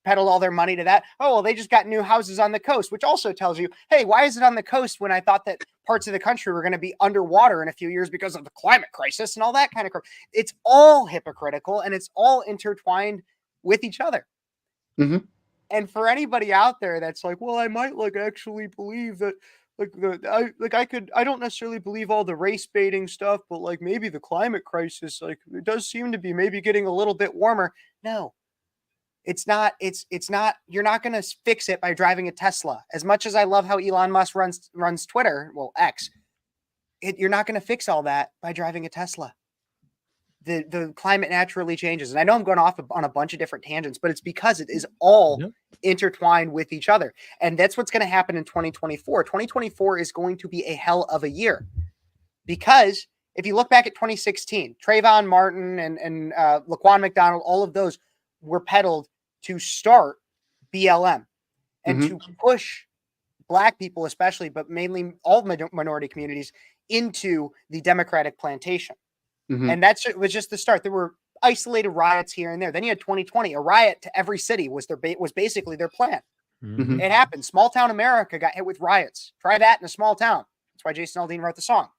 [SPEAKER 2] peddled all their money to that. Oh, well, they just got new houses on the coast, which also tells you, hey, why is it on the coast when I thought that parts of the country were going to be underwater in a few years because of the climate crisis and all that kind of crap? It's all hypocritical, and it's all intertwined with each other.
[SPEAKER 3] Mm-hmm.
[SPEAKER 2] And for anybody out there that's like, well, I might actually believe that, I don't necessarily believe all the race baiting stuff, but like maybe the climate crisis, like it does seem to be maybe getting a little bit warmer. No, it's not. You're not going to fix it by driving a Tesla. As much as I love how Elon Musk runs Twitter, well, X, you're not going to fix all that by driving a Tesla. The climate naturally changes. And I know I'm going off on a bunch of different tangents, but it's because it is all intertwined with each other. And that's what's going to happen in 2024. 2024 is going to be a hell of a year, because if you look back at 2016, Trayvon Martin and Laquan McDonald, all of those were peddled to start BLM and to push Black people especially, but mainly all minority communities, into the Democratic plantation. And was just the start. There were isolated riots here and there. Then you had 2020, a riot to every city was basically their plan. It happened. Small town America got hit with riots. Try that in a small town. That's why Jason Aldean wrote the song.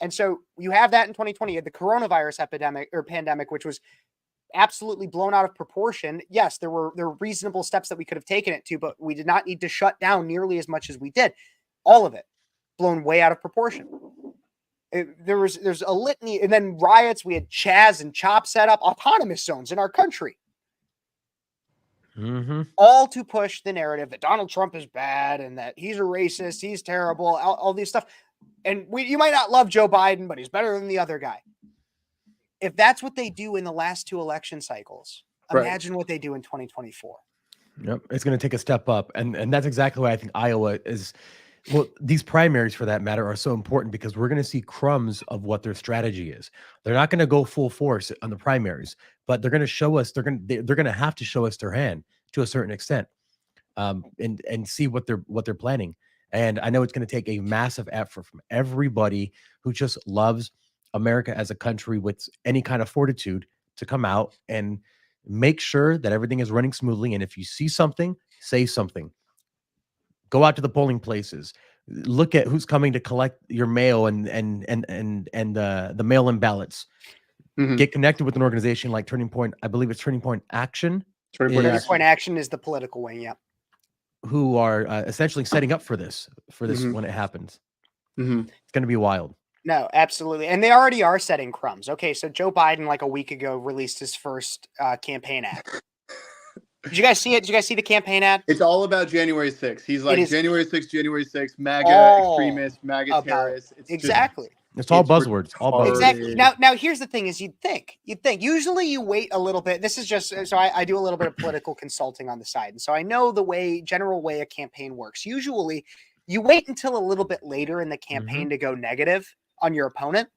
[SPEAKER 2] And so you have that in 2020. You had the coronavirus epidemic or pandemic, which was absolutely blown out of proportion. Yes, there were reasonable steps that we could have taken it to, but we did not need to shut down nearly as much as we did. All of it blown way out of proportion. There's a litany, and then riots. We had Chaz and Chop set up autonomous zones in our country, all to push the narrative that Donald Trump is bad and that he's a racist, he's terrible, all these stuff. And you might not love Joe Biden, but he's better than the other guy. If that's what they do in the last 2 election cycles, imagine what they do in 2024.
[SPEAKER 1] Yep, it's going to take a step up, and that's exactly why I think Iowa is. Well, these primaries, for that matter, are so important because we're going to see crumbs of what their strategy is. They're not going to go full force on the primaries, but they're going to show us. They're going to have to show us their hand to a certain extent, and see what they're planning. And I know it's going to take a massive effort from everybody who just loves America as a country with any kind of fortitude to come out and make sure that everything is running smoothly. And if you see something, say something. Go out to the polling places. Look at who's coming to collect your mail and the mail-in ballots. Get connected with an organization like Turning Point. I believe it's Turning Point Action.
[SPEAKER 2] Turning Point Action is the political wing, yeah.
[SPEAKER 1] Who are essentially setting up for this when it happens. It's going to be wild.
[SPEAKER 2] No, absolutely. And they already are setting crumbs. Okay, so Joe Biden, like a week ago, released his first campaign ad. Did you guys see it? Did you guys see the campaign ad?
[SPEAKER 3] It's all about January 6th. He's like, January 6th, MAGA extremists, MAGA terrorists.
[SPEAKER 2] Exactly.
[SPEAKER 1] It's all buzzwords. All buzzwords.
[SPEAKER 2] Exactly. Now, here's the thing: is you'd think. Usually, you wait a little bit. This is just so I do a little bit of political consulting on the side, and so I know the general way a campaign works. Usually, you wait until a little bit later in the campaign to go negative on your opponent.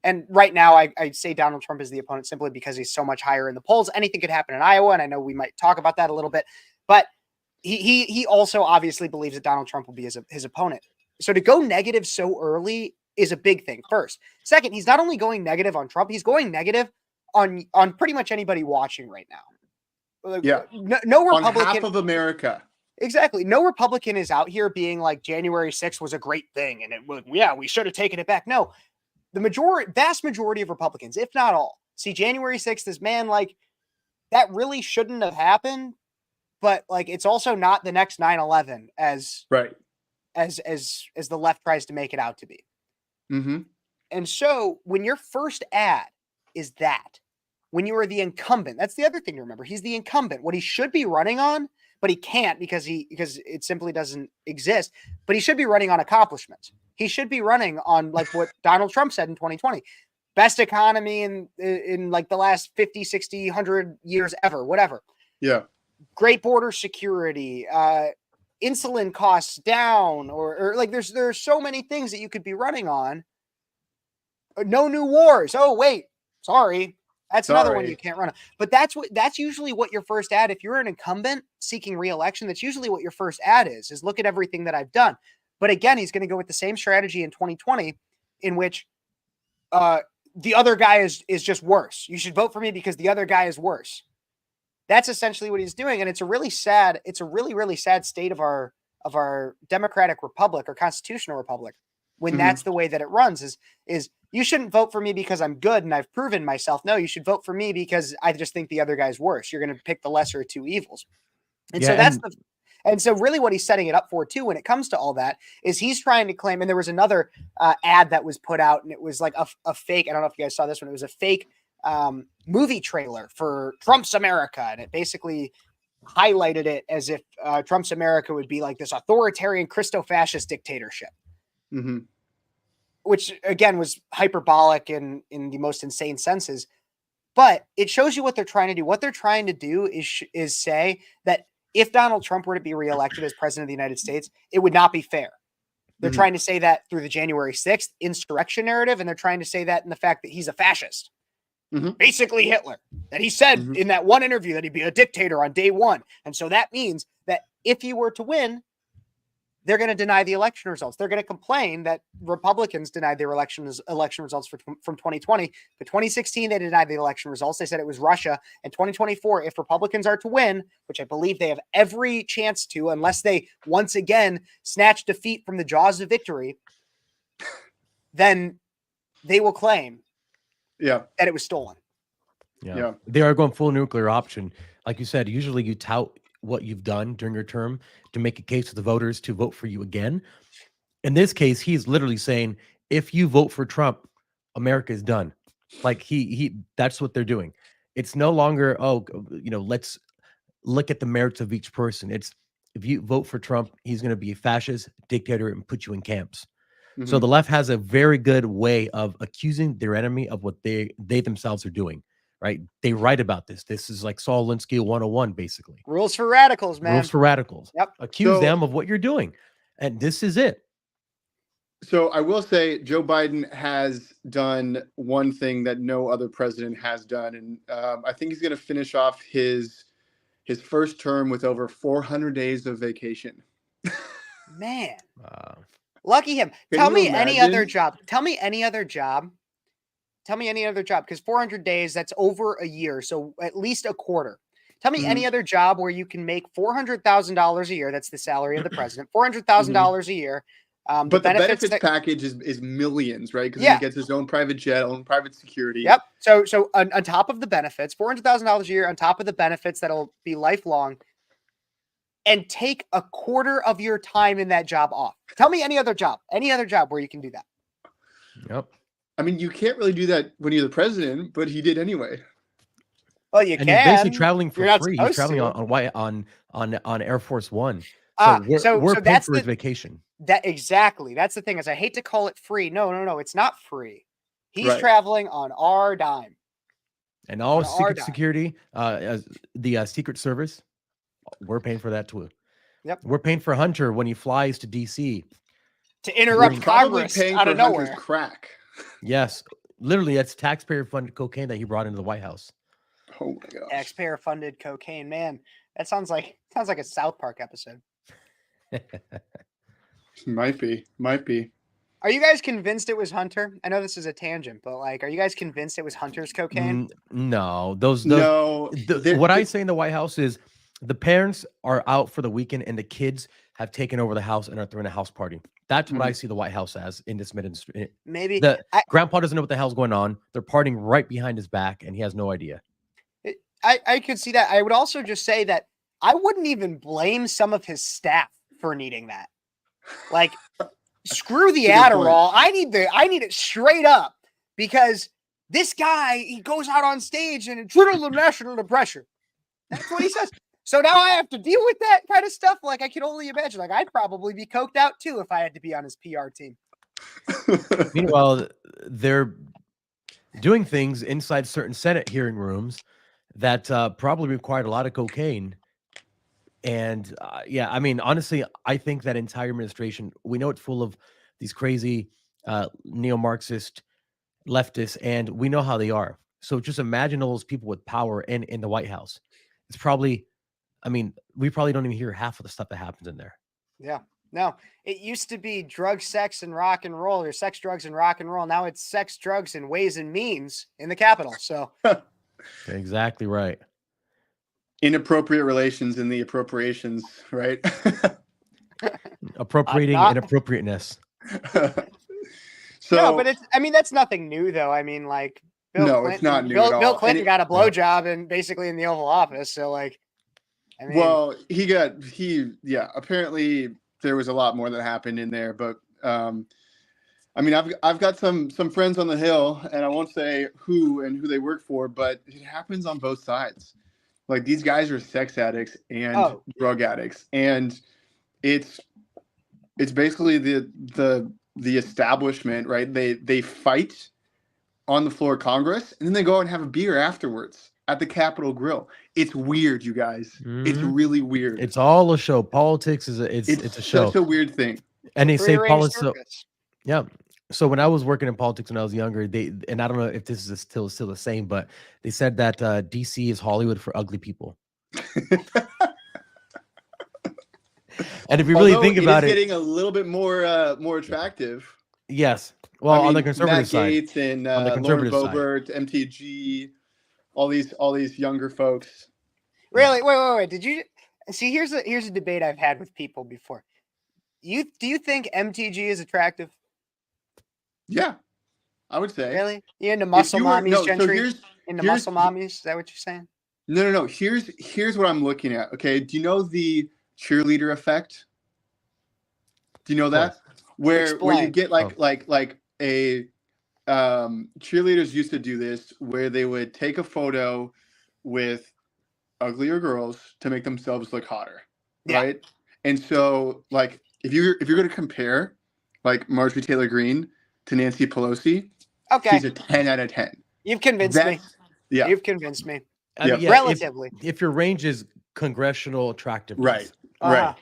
[SPEAKER 2] And right now, I'd say Donald Trump is the opponent simply because he's so much higher in the polls. Anything could happen in Iowa, and I know we might talk about that a little bit. But he also obviously believes that Donald Trump will be his opponent. So to go negative so early is a big thing. First. Second, he's not only going negative on Trump, he's going negative on pretty much anybody watching right now.
[SPEAKER 3] Yeah.
[SPEAKER 2] No Republican.
[SPEAKER 3] On half of America.
[SPEAKER 2] Exactly. No Republican is out here being like January 6th was a great thing. And we should have taken it back. No. The vast majority of Republicans, if not all, see January 6th as, man, like that really shouldn't have happened, but like it's also not the next 9/11 as the left tries to make it out to be. And so when your first ad is that, when you are the incumbent, that's the other thing to remember. He's the incumbent. What he should be running on, but he can't because it simply doesn't exist. But he should be running on accomplishments. He should be running on like what Donald Trump said in 2020. Best economy in like the last 50, 60, 100 years ever, whatever.
[SPEAKER 3] Yeah.
[SPEAKER 2] Great border security, insulin costs down, or like there's so many things that you could be running on. No new wars. Oh, wait. Sorry. That's another one you can't run on. But that's usually what your first ad, if you're an incumbent seeking re-election, that's usually what your first ad is look at everything that I've done. But again, he's going to go with the same strategy in 2020 in which the other guy is just worse. You should vote for me because the other guy is worse. That's essentially what he's doing. And it's a really, really sad state of our democratic republic or constitutional republic when that's the way that it runs is you shouldn't vote for me because I'm good and I've proven myself. No, you should vote for me because I just think the other guy's worse. You're going to pick the lesser of two evils. And so and so really what he's setting it up for too, when it comes to all that, is he's trying to claim, and there was another ad that was put out and it was like a fake, I don't know if you guys saw this one. It was a fake movie trailer for Trump's America. And it basically highlighted it as if Trump's America would be like this authoritarian Christo-fascist dictatorship. Which again was hyperbolic in the most insane senses, but it shows you what they're trying to do. What they're trying to do is say that if Donald Trump were to be reelected as president of the United States, it would not be fair. They're trying to say that through the January 6th insurrection narrative, and they're trying to say that in the fact that he's a fascist. basically Hitler, that he said
[SPEAKER 3] Mhm.
[SPEAKER 2] in that one interview that he'd be a dictator on day one. And so that means that if he were to win, they're going to deny the election results. They're going to complain that Republicans denied their election results from 2020. But 2016, they denied the election results. They said it was Russia. And 2024, if Republicans are to win, which I believe they have every chance to, unless they once again snatch defeat from the jaws of victory, then they will claim
[SPEAKER 3] Yeah.
[SPEAKER 2] that it was stolen.
[SPEAKER 3] Yeah.
[SPEAKER 1] They are going full nuclear option. Like you said, usually you tout what you've done during your term to make a case to the voters to vote for you again. In this case, he's literally saying, if you vote for Trump, America is done. Like that's what they're doing. It's no longer, let's look at the merits of each person. It's if you vote for Trump, he's going to be a fascist dictator and put you in camps. So the left has a very good way of accusing their enemy of what they themselves are doing. Right? They write about this. This is like Saul Alinsky 101, basically.
[SPEAKER 2] Rules for radicals, man.
[SPEAKER 1] Rules for radicals.
[SPEAKER 2] Yep.
[SPEAKER 1] Accuse them of what you're doing. And this is it.
[SPEAKER 3] So I will say Joe Biden has done one thing that no other president has done. And I think he's going to finish off his first term with over 400 days of vacation.
[SPEAKER 2] Man. Lucky him. Tell me any other job. Tell me any other job. Because 400 days, that's over a year. So at least a quarter. Tell me any other job where you can make $400,000 a year. That's the salary of the president. $400,000 a year.
[SPEAKER 3] But the benefits package is millions, right? Because he gets his own private jet, own private security.
[SPEAKER 2] Yep. So on top of the benefits, $400,000 a year on top of the benefits that'll be lifelong, and take a quarter of your time in that job off. Tell me any other job where you can do that.
[SPEAKER 1] Yep.
[SPEAKER 3] I mean, you can't really do that when you're the president, but he did anyway.
[SPEAKER 2] Well, you can.
[SPEAKER 1] He's basically traveling for free. He's traveling on Air Force One. So we're paying for his vacation.
[SPEAKER 2] Exactly. That's the thing is I hate to call it free. No. It's not free. He's traveling on our dime.
[SPEAKER 1] And all secret security, the Secret Service, we're paying for that too.
[SPEAKER 2] Yep.
[SPEAKER 1] We're paying for Hunter when he flies to DC.
[SPEAKER 2] To interrupt Congress out of nowhere.
[SPEAKER 3] Hunter's crack.
[SPEAKER 1] Yes. Literally, that's taxpayer-funded cocaine that he brought into the White House.
[SPEAKER 3] Oh my gosh.
[SPEAKER 2] Taxpayer-funded cocaine. Man, that sounds like a South Park episode.
[SPEAKER 3] Might be.
[SPEAKER 2] Are you guys convinced it was Hunter? I know this is a tangent, but are you guys convinced it was Hunter's cocaine?
[SPEAKER 1] No. What I say in the White House is the parents are out for the weekend and the kids have taken over the house and are throwing a house party. That's what I see the White House as in this ministry.
[SPEAKER 2] Maybe
[SPEAKER 1] grandpa doesn't know what the hell's going on. They're partying right behind his back and he has no idea.
[SPEAKER 2] I could see that. I would also just say that I wouldn't even blame some of his staff for needing that. Screw the Adderall. I need it straight up because this guy, he goes out on stage and it's the national depression. That's what he says. So now I have to deal with that kind of stuff. I can only imagine. I'd probably be coked out too if I had to be on his PR team.
[SPEAKER 1] Meanwhile, they're doing things inside certain Senate hearing rooms that probably required a lot of cocaine. And I mean, honestly, I think that entire administration, we know it's full of these crazy neo-Marxist leftists, and we know how they are. So just imagine all those people with power in the White House. It's probably, I mean, we probably don't even hear half of the stuff that happens in there.
[SPEAKER 2] Yeah. No, it used to be drug, sex, and rock and roll, or sex, drugs, and rock and roll. Now it's sex, drugs, and ways and means in the Capitol. So
[SPEAKER 1] exactly right.
[SPEAKER 3] Inappropriate relations in the appropriations, right?
[SPEAKER 1] Appropriating inappropriateness.
[SPEAKER 3] So,
[SPEAKER 2] no, but that's nothing new though. I mean, Bill Clinton,
[SPEAKER 3] it's not new at all.
[SPEAKER 2] Bill Clinton got a blowjob and basically in the Oval Office. So
[SPEAKER 3] apparently there was a lot more that happened in there, but I've got some friends on the Hill, and I won't say who they work for, but it happens on both sides. These guys are sex addicts and drug addicts, and it's basically the establishment, right? They fight on the floor of Congress, and then they go out and have a beer afterwards at the Capitol Grill. It's weird, you guys. Mm-hmm. It's really weird.
[SPEAKER 1] It's all a show. Politics is it's a show.
[SPEAKER 3] Such a weird thing.
[SPEAKER 1] And they say politics. Yeah, So when I was working in politics when I was younger, and I don't know if this is still the same, but they said that DC is Hollywood for ugly people. And if you really
[SPEAKER 3] Although
[SPEAKER 1] think
[SPEAKER 3] it
[SPEAKER 1] about
[SPEAKER 3] is
[SPEAKER 1] it,
[SPEAKER 3] getting a little bit more attractive.
[SPEAKER 1] yes. Well,
[SPEAKER 3] I
[SPEAKER 1] on the
[SPEAKER 3] mean,
[SPEAKER 1] conservative
[SPEAKER 3] Matt
[SPEAKER 1] side,
[SPEAKER 3] Gaetz and
[SPEAKER 1] on the
[SPEAKER 3] Lauren
[SPEAKER 1] conservative side,
[SPEAKER 3] Boebert, MTG, all these younger folks.
[SPEAKER 2] Really? Wait. Did you see? Here's a debate I've had with people before. Do you think MTG is attractive?
[SPEAKER 3] Yeah, I would say.
[SPEAKER 2] Really? You into
[SPEAKER 3] If
[SPEAKER 2] muscle
[SPEAKER 3] you were
[SPEAKER 2] mommies,
[SPEAKER 3] no, so
[SPEAKER 2] Gentry? Into
[SPEAKER 3] here's
[SPEAKER 2] muscle mommies? Is that what you're saying?
[SPEAKER 3] no. Here's what I'm looking at. Okay, do you know the cheerleader effect? Do you know
[SPEAKER 1] of
[SPEAKER 3] that?
[SPEAKER 1] course.
[SPEAKER 3] Where you
[SPEAKER 2] Explain.
[SPEAKER 3] get like a cheerleaders used to do this where they would take a photo with uglier girls to make themselves look hotter,
[SPEAKER 2] Yeah.
[SPEAKER 3] right? And so like if you're going to compare like Marjorie Taylor Greene to Nancy Pelosi,
[SPEAKER 2] Okay.
[SPEAKER 3] she's a 10 out of 10.
[SPEAKER 2] You've convinced me.
[SPEAKER 3] Yeah.
[SPEAKER 2] You've convinced me.
[SPEAKER 1] I mean,
[SPEAKER 3] Yep.
[SPEAKER 1] yeah,
[SPEAKER 2] Relatively.
[SPEAKER 1] if your range is congressional attractiveness,
[SPEAKER 3] Right.
[SPEAKER 2] Uh-huh.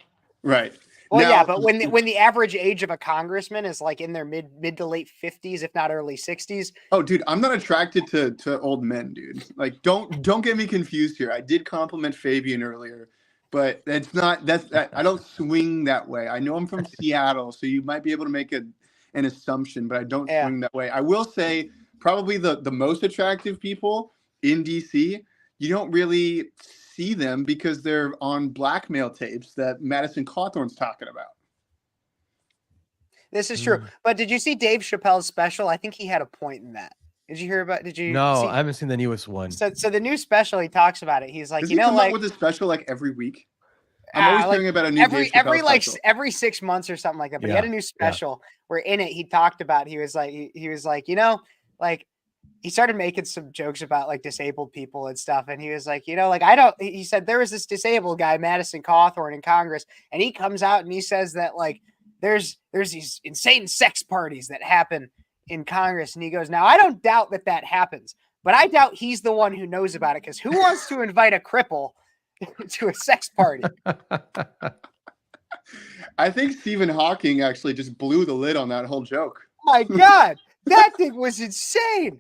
[SPEAKER 3] Right.
[SPEAKER 2] Well,
[SPEAKER 3] Now,
[SPEAKER 2] yeah, but when the average age of a congressman is like in their mid to late 50s, if not early 60s.
[SPEAKER 3] oh, dude, I'm not attracted to old men, dude. Like, don't get me confused here. I did compliment Fabian earlier, but I don't swing that way. I know I'm from Seattle, so you might be able to make an assumption, but I don't
[SPEAKER 2] Yeah.
[SPEAKER 3] swing that way. I will say probably the most attractive people in DC, you don't really see them because they're on blackmail tapes that Madison Cawthorn's talking about.
[SPEAKER 2] This is true. But did you see Dave Chappelle's special? I think he had a point in that. Did you hear about? Did you?
[SPEAKER 1] No,
[SPEAKER 2] see?
[SPEAKER 1] I haven't seen the newest one.
[SPEAKER 2] So the new special, he talks about it. He's like,
[SPEAKER 3] Does
[SPEAKER 2] you
[SPEAKER 3] he
[SPEAKER 2] know,
[SPEAKER 3] come
[SPEAKER 2] like
[SPEAKER 3] out with a special like every week? I'm always
[SPEAKER 2] like,
[SPEAKER 3] hearing about a new Dave Chappelle special.
[SPEAKER 2] every 6 months or something like that. But he
[SPEAKER 1] Yeah,
[SPEAKER 2] had a new special where in it he talked about he was like, you know, like he started making some jokes about like disabled people and stuff. And he was like, you know, like he said there was this disabled guy, Madison Cawthorn in Congress, and he comes out and he says that like there's these insane sex parties that happen in Congress. And he goes, now I don't doubt that happens, but I doubt he's the one who knows about it, because who wants to invite a cripple to a sex party?
[SPEAKER 3] I think Stephen Hawking actually just blew the lid on that whole joke.
[SPEAKER 2] My God, that thing was insane.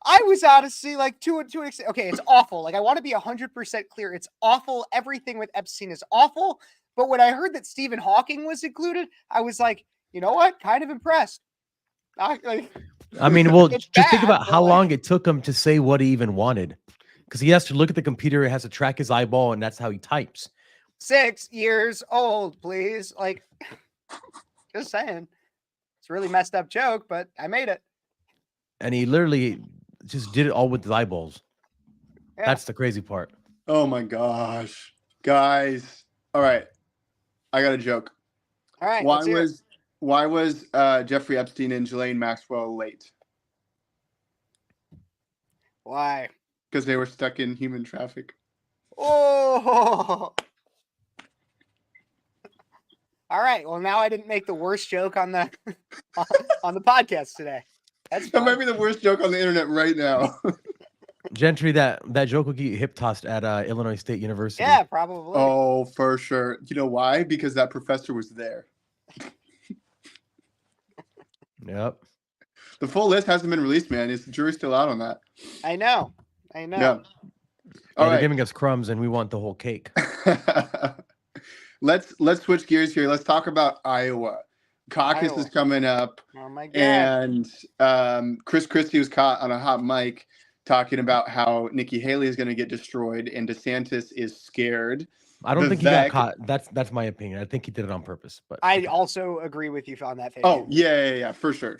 [SPEAKER 2] I was honestly like to an extent. Okay, it's awful. Like I want to be 100% clear. It's awful. Everything with Epstein is awful. But when I heard that Stephen Hawking was included, I was like, you know what? Kind of impressed.
[SPEAKER 1] I mean, well,
[SPEAKER 2] It's
[SPEAKER 1] just think
[SPEAKER 2] bad,
[SPEAKER 1] about
[SPEAKER 2] but,
[SPEAKER 1] how
[SPEAKER 2] like-
[SPEAKER 1] long it took him to say what he even wanted, because he has to look at the computer, it has to track his eyeball, and that's how he types.
[SPEAKER 2] 6 years old, please. Like, just saying. It's a really messed up joke, but I made it.
[SPEAKER 1] And he literally just did it all with his eyeballs.
[SPEAKER 2] Yeah.
[SPEAKER 1] That's the crazy part.
[SPEAKER 3] Oh my gosh, guys! All right, I got a joke.
[SPEAKER 2] All right. let's hear it.
[SPEAKER 3] Why was Jeffrey Epstein and Ghislaine Maxwell late?
[SPEAKER 2] Why?
[SPEAKER 3] Because they were stuck in human traffic.
[SPEAKER 2] Oh. All right. Well, now I didn't make the worst joke on the on the podcast today. That's
[SPEAKER 3] That
[SPEAKER 2] fine.
[SPEAKER 3] might be the worst joke on the internet right now.
[SPEAKER 1] Gentry, that joke will get hip tossed at Illinois State University.
[SPEAKER 2] Yeah, probably.
[SPEAKER 3] Oh, for sure. You know why? Because that professor was there.
[SPEAKER 1] Yep.
[SPEAKER 3] The full list hasn't been released, man. Is the jury still out on that?
[SPEAKER 2] I know.
[SPEAKER 3] Yeah.
[SPEAKER 1] Yeah,
[SPEAKER 3] All
[SPEAKER 1] they're
[SPEAKER 3] right.
[SPEAKER 1] giving us crumbs, and we want the whole cake.
[SPEAKER 3] Let's switch gears here. Let's talk about Iowa. Caucus
[SPEAKER 2] Iowa.
[SPEAKER 3] is coming up,
[SPEAKER 2] Oh my God.
[SPEAKER 3] and Chris Christie was caught on a hot mic talking about how Nikki Haley is going to get destroyed, and DeSantis is scared.
[SPEAKER 1] I don't think he got
[SPEAKER 3] Vivek-
[SPEAKER 1] caught. That's my opinion. I think he did it on purpose. But
[SPEAKER 2] I also agree with you on that.
[SPEAKER 3] Oh
[SPEAKER 2] Fabian.
[SPEAKER 3] yeah, for sure.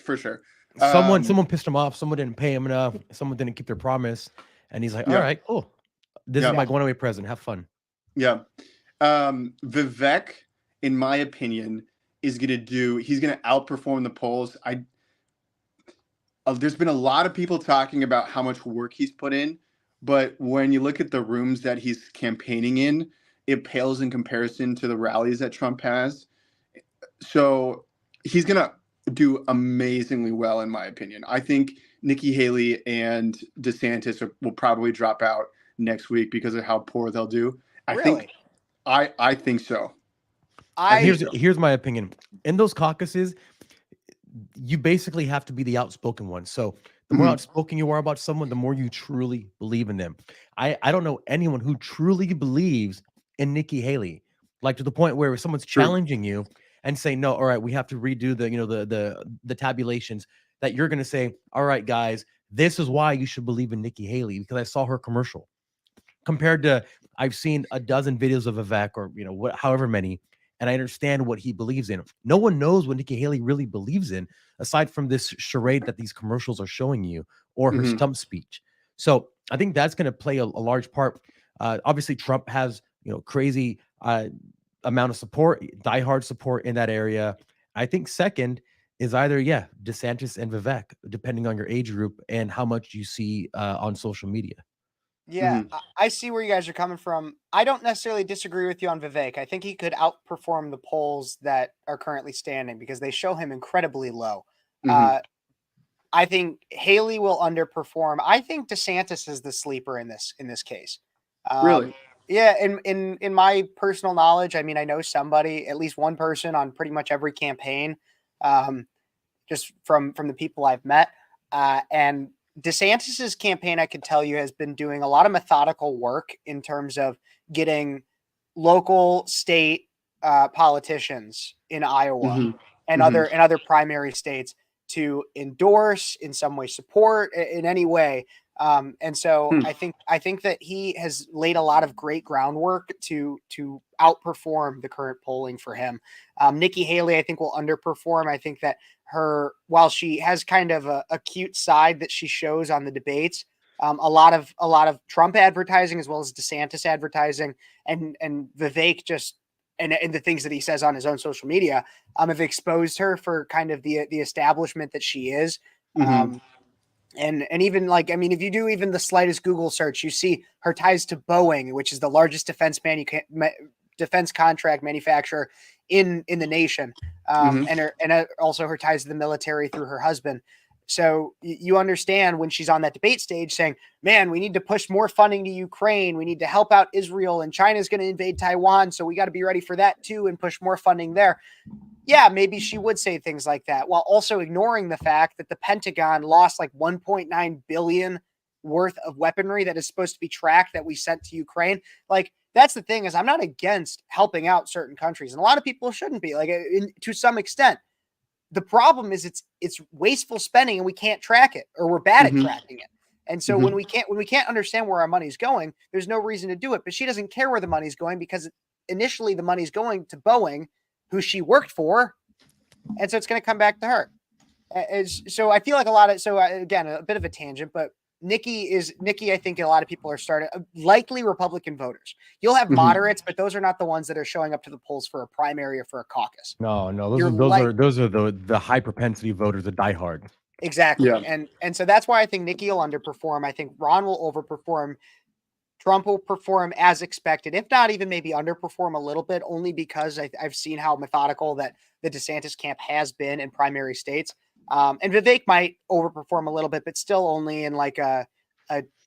[SPEAKER 1] someone pissed him off. Someone didn't pay him enough. Someone didn't keep their promise, and he's like,
[SPEAKER 3] Yeah.
[SPEAKER 1] "All right, cool. This
[SPEAKER 3] Yeah.
[SPEAKER 1] is my going away present. Have fun."
[SPEAKER 3] Yeah. Vivek, in my opinion, he's going to outperform the polls. There's been a lot of people talking about how much work he's put in, but when you look at the rooms that he's campaigning in, it pales in comparison to the rallies that Trump has. So he's going to do amazingly well, in my opinion. I think Nikki Haley and DeSantis will probably drop out next week because of how poor they'll do.
[SPEAKER 2] Really?
[SPEAKER 3] I think so.
[SPEAKER 1] And here's my opinion. In those caucuses, you basically have to be the outspoken one. So the more outspoken you are about someone, the more you truly believe in them. I don't know anyone who truly believes in Nikki Haley, like to the point where if someone's
[SPEAKER 3] True.
[SPEAKER 1] challenging you and say, no, all right, we have to redo the, the tabulations, that you're going to say, all right, guys, this is why you should believe in Nikki Haley, because I saw her commercial. Compared to, I've seen a dozen videos of Vivek, or however many, and I understand what he believes in. No one knows what Nikki Haley really believes in, aside from this charade that these commercials are showing you, or her stump speech. So I think that's going to play a large part. Obviously, Trump has crazy amount of support, diehard support in that area. I think second is either DeSantis and Vivek, depending on your age group and how much you see on social media.
[SPEAKER 2] Yeah, I see where you guys are coming from. I don't necessarily disagree with you on Vivek. I think he could outperform the polls that are currently standing because they show him incredibly low. I think Haley will underperform. I think DeSantis is the sleeper in this case.
[SPEAKER 3] Really?
[SPEAKER 2] Yeah, in my personal knowledge, I mean, I know somebody, at least one person on pretty much every campaign, just from the people I've met, and DeSantis's campaign, I can tell you, has been doing a lot of methodical work in terms of getting local, state politicians in Iowa and other primary states to endorse, in some way support, in any way. And so I think that he has laid a lot of great groundwork to outperform the current polling for him. Nikki Haley, I think, will underperform. I think that while she has kind of a cute side that she shows on the debates, a lot of Trump advertising as well as DeSantis advertising and Vivek just and the things that he says on his own social media have exposed her for kind of the establishment that she is. And even like, I mean, if you do even the slightest Google search, you see her ties to Boeing, which is the largest defense contract manufacturer in the nation, and also her ties to the military through her husband. So you understand when she's on that debate stage saying, man, we need to push more funding to Ukraine. We need to help out Israel, and China's going to invade Taiwan. So we got to be ready for that too and push more funding there. Yeah, maybe she would say things like that while also ignoring the fact that the Pentagon lost like 1.9 billion worth of weaponry that is supposed to be tracked that we sent to Ukraine. Like, that's the thing, is I'm not against helping out certain countries, and a lot of people shouldn't be, like, to some extent. The problem is it's wasteful spending, and we can't track it, or we're bad at tracking it. And so when we can't understand where our money's going, there's no reason to do it. But she doesn't care where the money's going because initially the money's going to Boeing, who she worked for, and so it's going to come back to her. So I feel like again, a bit of a tangent, but Nikki, I think a lot of people are starting, likely Republican voters. You'll have moderates, but those are not the ones that are showing up to the polls for a primary or for a caucus.
[SPEAKER 1] No, those are the high propensity voters, the diehard.
[SPEAKER 2] Exactly. Yeah. And so that's why I think Nikki will underperform. I think Ron will overperform. Trump will perform as expected, if not even maybe underperform a little bit, only because I've seen how methodical that the DeSantis camp has been in primary states. And Vivek might overperform a little bit, but still only in like a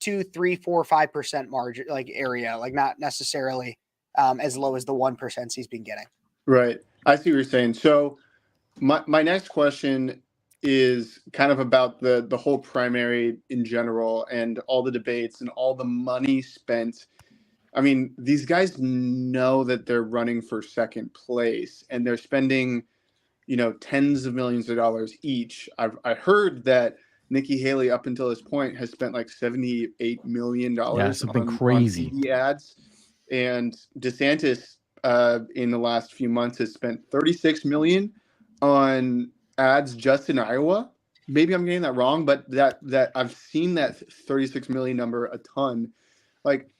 [SPEAKER 2] 2, 3, 4, 5% margin, like area, like not necessarily as low as the 1% he's been getting.
[SPEAKER 3] Right. I see what you're saying. So my next question is kind of about the whole primary in general and all the debates and all the money spent. I mean, these guys know that they're running for second place and they're spending, tens of millions of dollars each. I heard that Nikki Haley up until this point has spent like $78 million
[SPEAKER 1] something crazy
[SPEAKER 3] on TV ads. And DeSantis in the last few months has spent $36 million on ads just in Iowa. Maybe I'm getting that wrong, but that I've seen that 36 million number a ton. Like,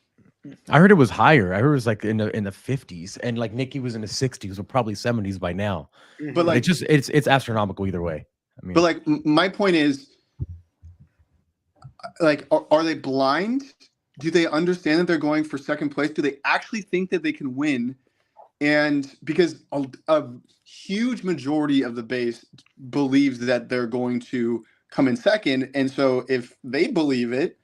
[SPEAKER 1] I heard it was higher. I heard it was like in the 50s, and like Nikki was in the 60s, or probably 70s by now.
[SPEAKER 3] But like,
[SPEAKER 1] it's astronomical either way. I mean,
[SPEAKER 3] but like my point is, like, are they blind? Do they understand that they're going for second place? Do they actually think that they can win? And because a huge majority of the base believes that they're going to come in second. And so if they believe it,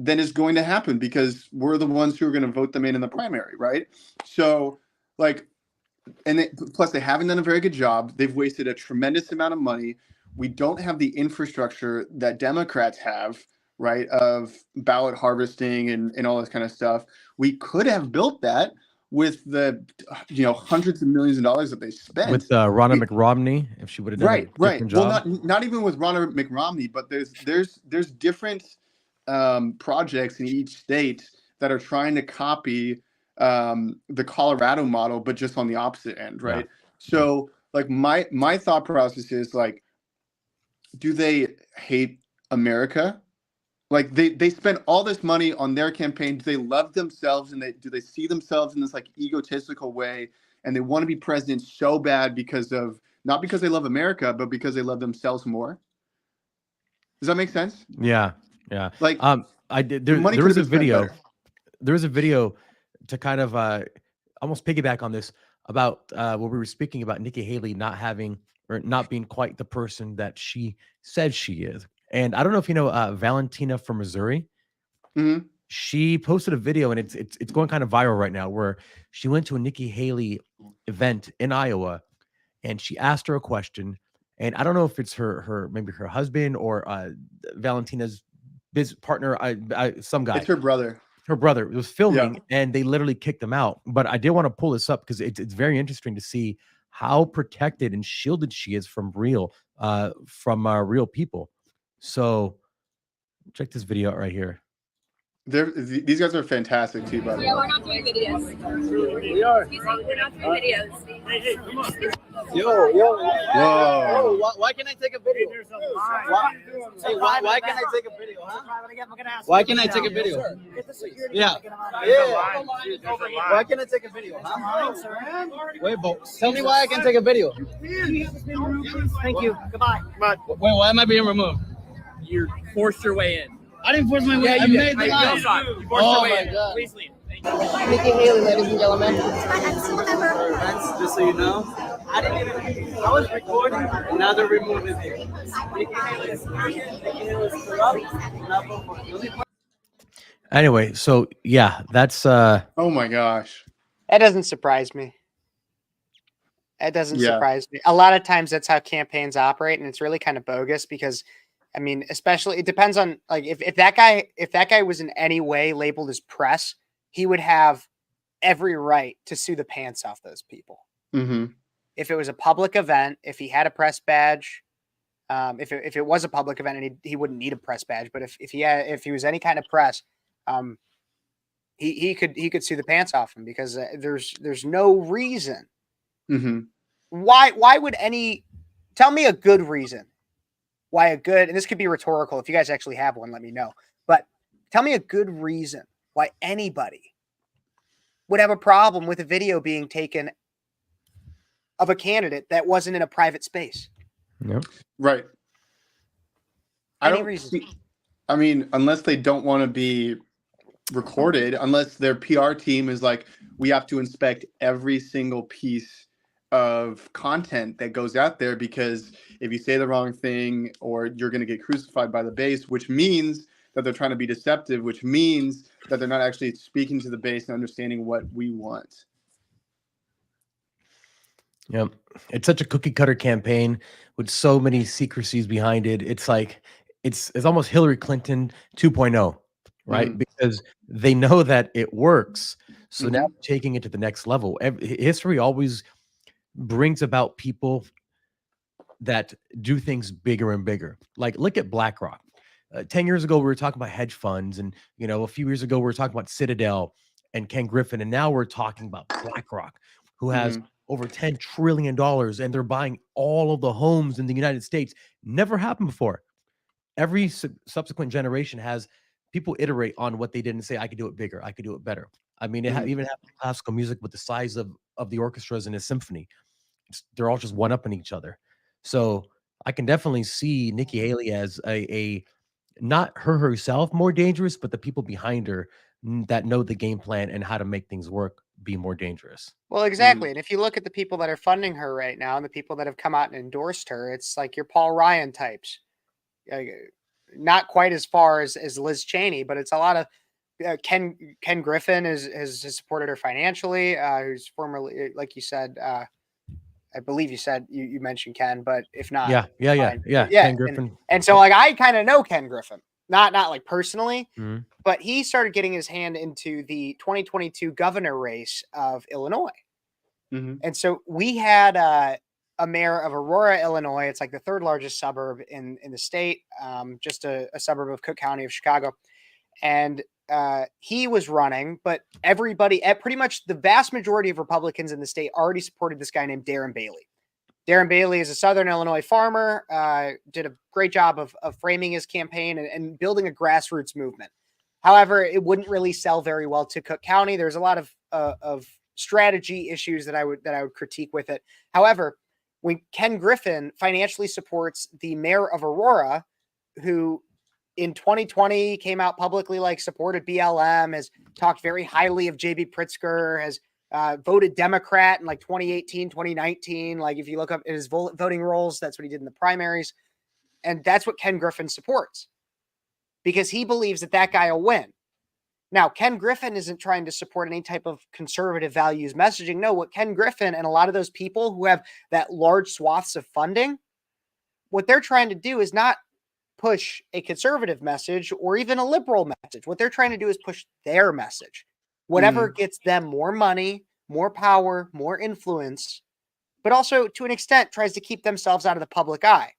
[SPEAKER 3] then it's going to happen because we're the ones who are going to vote them in the primary, right? So, like, plus they haven't done a very good job. They've wasted a tremendous amount of money. We don't have the infrastructure that Democrats have, right? Of ballot harvesting and all this kind of stuff. We could have built that with the hundreds of millions of dollars that they spent
[SPEAKER 1] with Ronna McRomney, if she would have done a different job.
[SPEAKER 3] Well, not even with Ronna McRomney, but there's different projects in each state that are trying to copy the Colorado model, but just on the opposite end, right? Yeah. So like my thought process is like, do they hate America? Like they spend all this money on their campaign. Do they love themselves, and do they see themselves in this like egotistical way, and they want to be president so bad not because they love America, but because they love themselves more? Does that make sense?
[SPEAKER 1] Yeah. Like I did. There was a video. There was a video to kind of almost piggyback on this about what we were speaking about Nikki Haley not being quite the person that she said she is. And I don't know if you know Valentina from Missouri.
[SPEAKER 3] Mm-hmm.
[SPEAKER 1] She posted a video, and it's going kind of viral right now, where she went to a Nikki Haley event in Iowa, and she asked her a question. And I don't know if it's maybe her husband or Valentina's business partner, some guy.
[SPEAKER 3] It's her brother.
[SPEAKER 1] Her brother was filming, and they literally kicked him out. But I did want to pull this up because it's very interesting to see how protected and shielded she is from real people. So check this video out right here.
[SPEAKER 3] These guys are fantastic too, by the way.
[SPEAKER 5] Yeah, we're not doing videos. We are. We're not doing videos.
[SPEAKER 6] Hey, come on.
[SPEAKER 3] Whoa.
[SPEAKER 6] Whoa, why can't I take a video? Why can't I take a video, huh? Why can't I take a video? Yeah. Why can't I take a video, huh? Wait, tell me why I can take a video.
[SPEAKER 5] Thank you. Goodbye.
[SPEAKER 6] Wait, why am I being removed?
[SPEAKER 7] You forced your way in.
[SPEAKER 6] I didn't force my way.
[SPEAKER 7] Yeah,
[SPEAKER 6] I
[SPEAKER 7] you
[SPEAKER 6] made
[SPEAKER 7] did.
[SPEAKER 6] the
[SPEAKER 7] You
[SPEAKER 6] line.
[SPEAKER 7] forced your way in.
[SPEAKER 6] God.
[SPEAKER 7] Please leave. Thank you.
[SPEAKER 5] Nikki Haley, ladies and gentlemen.
[SPEAKER 6] Just so you know, I was recording, and now they're removing me.
[SPEAKER 1] Anyway, so yeah, that's
[SPEAKER 3] Oh my gosh.
[SPEAKER 2] That doesn't surprise me. That doesn't surprise me. A lot of times that's how campaigns operate, and it's really kind of bogus because, I mean, especially it depends on like if that guy was in any way labeled as press, he would have every right to sue the pants off those people.
[SPEAKER 3] Mm-hmm.
[SPEAKER 2] If it was a public event, if he had a press badge, if it was a public event and he wouldn't need a press badge, but if he was any kind of press, he could sue the pants off him because there's no reason.
[SPEAKER 3] Mm-hmm.
[SPEAKER 2] Why would tell me a good reason why and this could be rhetorical. If you guys actually have one, let me know. But tell me a good reason why anybody would have a problem with a video being taken of a candidate that wasn't in a private space.
[SPEAKER 1] Yep.
[SPEAKER 3] Right.
[SPEAKER 2] Reason.
[SPEAKER 3] I mean, unless they don't want to be recorded, unless their PR team is like, we have to inspect every single piece of content that goes out there, because if you say the wrong thing or you're going to get crucified by the base, which means that they're trying to be deceptive, which means that they're not actually speaking to the base and understanding what we want.
[SPEAKER 1] Yep. It's such a cookie cutter campaign with so many secrecies behind it. It's like it's almost Hillary Clinton 2.0, right?
[SPEAKER 3] Mhm.
[SPEAKER 1] Because they know that it works. So
[SPEAKER 3] Mhm.
[SPEAKER 1] now taking it to the next level. History always brings about people that do things bigger and bigger. Like look at BlackRock. 10 years ago, we were talking about hedge funds, and a few years ago, we were talking about Citadel and Ken Griffin, and now we're talking about BlackRock, who has over $10 trillion, and they're buying all of the homes in the United States. Never happened before. Every subsequent generation has people iterate on what they did and say, I could do it bigger, I could do it better. I mean, even happened in classical music with the size of the orchestras in a symphony. They're all just one-upping each other. So I can definitely see Nikki Haley as a not herself more dangerous, but the people behind her that know the game plan and how to make things work be more dangerous.
[SPEAKER 2] Well, exactly. And if you look at the people that are funding her right now and the people that have come out and endorsed her, it's like your Paul Ryan types. Not quite as far as Liz Cheney, but it's a lot of Ken Griffin has supported her financially. Who's formerly, like you said, I believe you said you mentioned Ken, but if not,
[SPEAKER 1] Yeah.
[SPEAKER 2] yeah.
[SPEAKER 1] Ken Griffin.
[SPEAKER 2] And so like I kind of know Ken Griffin, not like personally,
[SPEAKER 1] Mhm.
[SPEAKER 2] but he started getting his hand into the 2022 governor race of Illinois.
[SPEAKER 3] Mhm.
[SPEAKER 2] And so we had a mayor of Aurora, Illinois. It's like the third largest suburb in the state, just a suburb of Cook County of Chicago. And he was running, but everybody, pretty much the vast majority of Republicans in the state already supported this guy named Darren Bailey. Darren Bailey is a Southern Illinois farmer, did a great job of framing his campaign and building a grassroots movement. However, it wouldn't really sell very well to Cook County. There's a lot of strategy issues that I would critique with it. However, when Ken Griffin financially supports the mayor of Aurora, who in 2020 came out publicly, like supported BLM, has talked very highly of JB Pritzker, has voted Democrat in like 2018, 2019. Like if you look up his voting rolls, that's what he did in the primaries. And that's what Ken Griffin supports because he believes that guy will win. Now, Ken Griffin isn't trying to support any type of conservative values messaging. No, what Ken Griffin and a lot of those people who have that large swaths of funding, what they're trying to do is not push a conservative message or even a liberal message. What they're trying to do is push their message. Whatever gets them more money, more power, more influence, but also to an extent tries to keep themselves out of the public eye.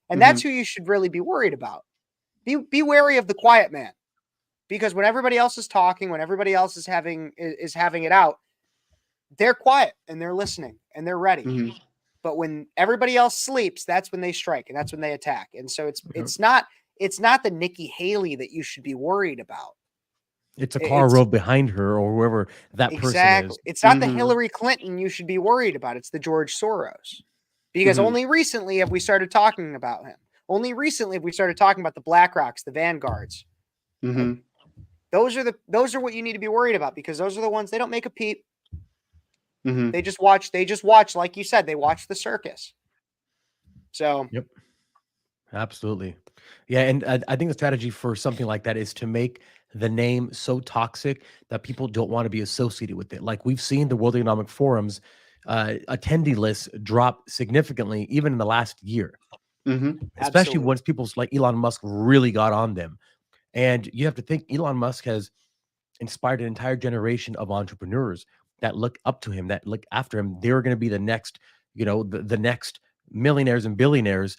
[SPEAKER 2] And that's who you should really be worried about. Be wary of the quiet man. Because when everybody else is talking, when everybody else is having it out, they're quiet and they're listening and they're ready. But when everybody else sleeps, that's when they strike and that's when they attack. And so it's not the Nikki Haley that you should be worried about.
[SPEAKER 1] It's a car rode behind her or whoever that person is.
[SPEAKER 2] It's not the Hillary Clinton you should be worried about. It's the George Soros. Because only recently have we started talking about him. Only recently have we started talking about the BlackRocks, the Vanguards. Those are what you need to be worried about because those are the ones they don't make a peep. They just watch, like you said, they watch the circus. So
[SPEAKER 1] Yep. Absolutely. Yeah. And I think the strategy for something like that is to make the name so toxic that people don't want to be associated with it. Like we've seen the World Economic Forum's attendee list drop significantly, even in the last year, especially once people like Elon Musk really got on them. And you have to think Elon Musk has inspired an entire generation of entrepreneurs that look up to him, that look after him. They're going to be the next, the next millionaires and billionaires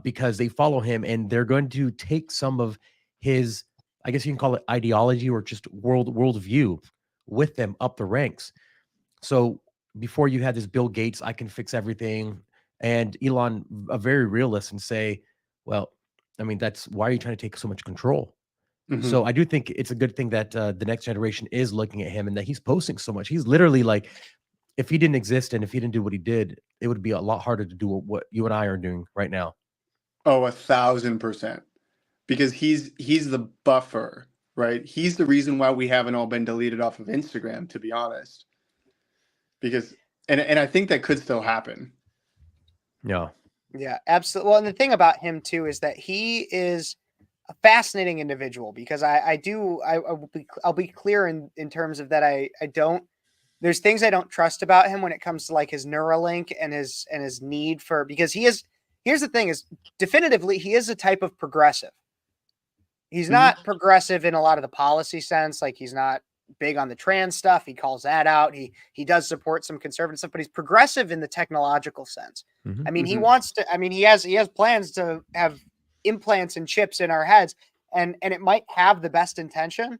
[SPEAKER 1] because they follow him and they're going to take some of his, I guess you can call it ideology or just worldview with them up the ranks. So before you had this Bill Gates, I can fix everything. And Elon, a very realist and say, well, I mean, that's why are you trying to take so much control? So I do think it's a good thing that the next generation is looking at him and that he's posting so much. He's literally like, if he didn't exist and if he didn't do what he did, it would be a lot harder to do what you and I are doing right now.
[SPEAKER 3] Oh, 1,000%. Because he's the buffer, right? He's the reason why we haven't all been deleted off of Instagram, to be honest. Because and I think that could still happen.
[SPEAKER 1] Yeah.
[SPEAKER 2] Yeah, absolutely. Well, and the thing about him too is that he is a fascinating individual because I'll be clear in terms of that I don't, there's things I don't trust about him when it comes to like his Neuralink and his need for, because here's the thing is definitively he is a type of progressive. He's not progressive in a lot of the policy sense. Like he's not big on the trans stuff. He calls that out. He does support some conservative stuff, but he's progressive in the technological sense. I mean, he wants to, I mean, he has plans to have implants and chips in our heads and it might have the best intention,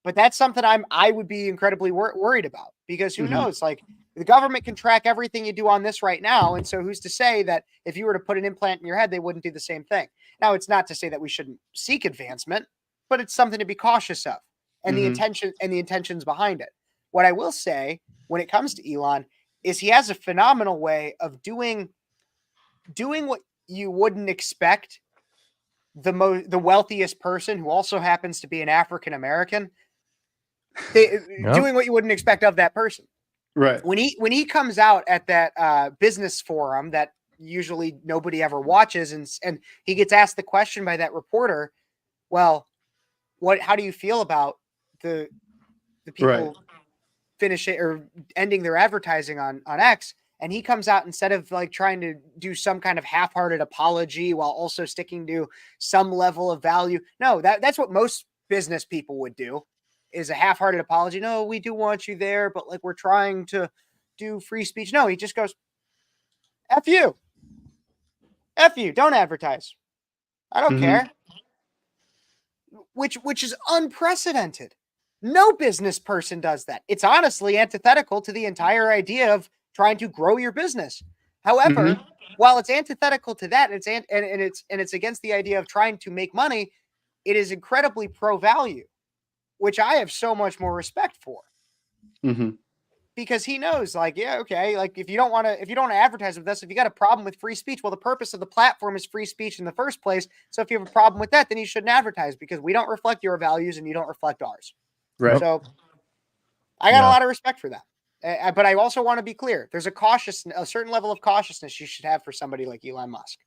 [SPEAKER 2] but that's something I would be incredibly worried about because who knows, like the government can track everything you do on this right now. And so who's to say that if you were to put an implant in your head, they wouldn't do the same thing. Now it's not to say that we shouldn't seek advancement, but it's something to be cautious of and the intention and the intentions behind it. What I will say when it comes to Elon is he has a phenomenal way of doing what you wouldn't expect the wealthiest person who also happens to be an African American doing what you wouldn't expect of that person.
[SPEAKER 3] Right.
[SPEAKER 2] When he comes out at that business forum that usually nobody ever watches and he gets asked the question by that reporter, well, how do you feel about the people
[SPEAKER 3] Right.
[SPEAKER 2] finishing or ending their advertising on X, and he comes out instead of like trying to do some kind of half-hearted apology while also sticking to some level of value. No, that's what most business people would do, is a half-hearted apology. No, we do want you there, but like we're trying to do free speech. No, he just goes, F you. F you, don't advertise. I don't
[SPEAKER 3] Mhm.
[SPEAKER 2] care. Which is unprecedented. No business person does that. It's honestly antithetical to the entire idea of trying to grow your business. However, while it's antithetical to that, and it's against the idea of trying to make money, it is incredibly pro value, which I have so much more respect for.
[SPEAKER 3] Mhm.
[SPEAKER 2] Because he knows, like, yeah, okay, like if you don't want to advertise with us, if you got a problem with free speech, well, the purpose of the platform is free speech in the first place. So if you have a problem with that, then you shouldn't advertise, because we don't reflect your values and you don't reflect ours.
[SPEAKER 3] Right.
[SPEAKER 2] So I got a
[SPEAKER 1] Yeah.
[SPEAKER 2] lot of respect for that. But I also want to be clear. There's a certain level of cautiousness you should have for somebody like Elon Musk.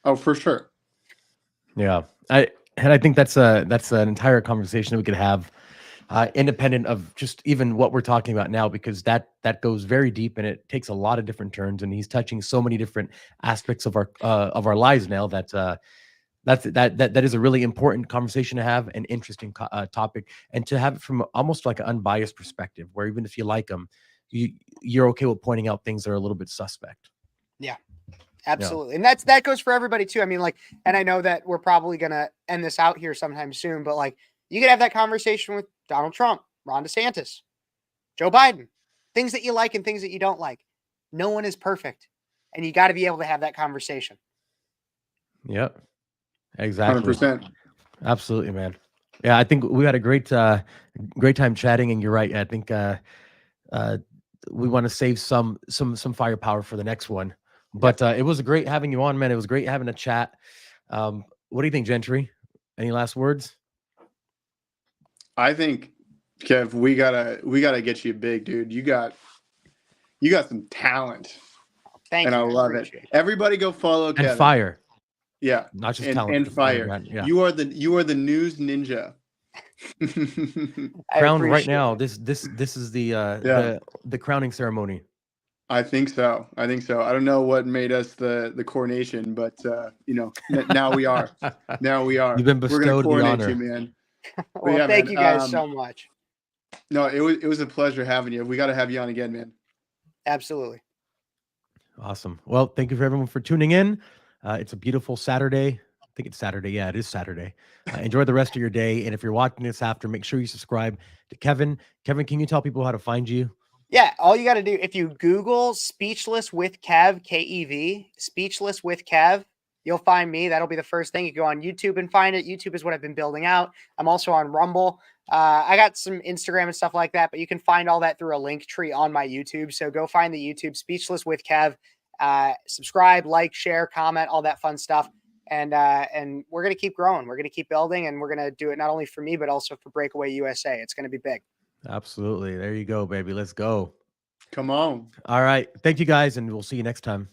[SPEAKER 3] Oh, for sure.
[SPEAKER 1] Yeah, I think that's an entire conversation that we could have, independent of just even what we're talking about now, because that goes very deep and it takes a lot of different turns, and he's touching so many different aspects of our lives now that is a really important conversation to have, an interesting topic, and to have it from almost like an unbiased perspective, where even if you like them, you're okay with pointing out things that are a little bit suspect.
[SPEAKER 2] Yeah. Absolutely. And that goes for everybody too. I mean, like, and I know that we're probably going to end this out here sometime soon, but like, you could have that conversation with Donald Trump, Ron DeSantis, Joe Biden, things that you like and things that you don't like. No one is perfect, and you got to be able to have that conversation.
[SPEAKER 1] Yep. Exactly.
[SPEAKER 3] 100%.
[SPEAKER 1] Absolutely, man. Yeah, I think we had a great time chatting, and you're right. I think we want to save some firepower for the next one. But it was great having you on, man. It was great having a chat. What do you think, Gentry? Any last words?
[SPEAKER 3] I think, Kev, we gotta get you big, dude. You got some talent,
[SPEAKER 2] Thank
[SPEAKER 3] and
[SPEAKER 2] you.
[SPEAKER 3] I love it.
[SPEAKER 2] appreciate
[SPEAKER 3] Everybody go follow
[SPEAKER 1] And
[SPEAKER 3] Kevin.
[SPEAKER 1] fire,
[SPEAKER 3] Yeah,
[SPEAKER 1] not just
[SPEAKER 3] and
[SPEAKER 1] talent, but
[SPEAKER 3] fire.
[SPEAKER 1] man. Yeah.
[SPEAKER 3] You are the news ninja.
[SPEAKER 2] I
[SPEAKER 1] Crowned right
[SPEAKER 2] appreciate
[SPEAKER 1] now.
[SPEAKER 2] it.
[SPEAKER 1] This is the
[SPEAKER 3] Yeah.
[SPEAKER 1] the crowning ceremony.
[SPEAKER 3] I think so. I don't know what made us the coronation, but now we are. Now we are.
[SPEAKER 1] You've been
[SPEAKER 3] We're gonna
[SPEAKER 1] bestowed the
[SPEAKER 3] coronate
[SPEAKER 1] honor.
[SPEAKER 3] you, man.
[SPEAKER 2] Well,
[SPEAKER 3] yeah,
[SPEAKER 2] thank
[SPEAKER 3] man,
[SPEAKER 2] you guys so much.
[SPEAKER 3] No, it was a pleasure having you. We got to have you on again, man.
[SPEAKER 2] Absolutely.
[SPEAKER 1] Awesome. Well, thank you for everyone for tuning in. It's a beautiful Saturday. I think it's Saturday. Yeah, it is Saturday. Enjoy the rest of your day. And if you're watching this after, make sure you subscribe to Kevin. Kevin, can you tell people how to find you?
[SPEAKER 2] Yeah, all you got to do, if you Google Speechless with Kev, Kev, Speechless with Kev, you'll find me. That'll be the first thing. You go on YouTube and find it. YouTube is what I've been building out. I'm also on Rumble. I got some Instagram and stuff like that, but you can find all that through a link tree on my YouTube. So go find the YouTube Speechless with Kev. Subscribe, like, share, comment, all that fun stuff. And we're going to keep growing. We're going to keep building, and we're going to do it not only for me, but also for Breakaway USA. It's going to be big.
[SPEAKER 1] Absolutely. There you go, baby. Let's go.
[SPEAKER 3] Come on.
[SPEAKER 1] All right. Thank you guys, and we'll see you next time.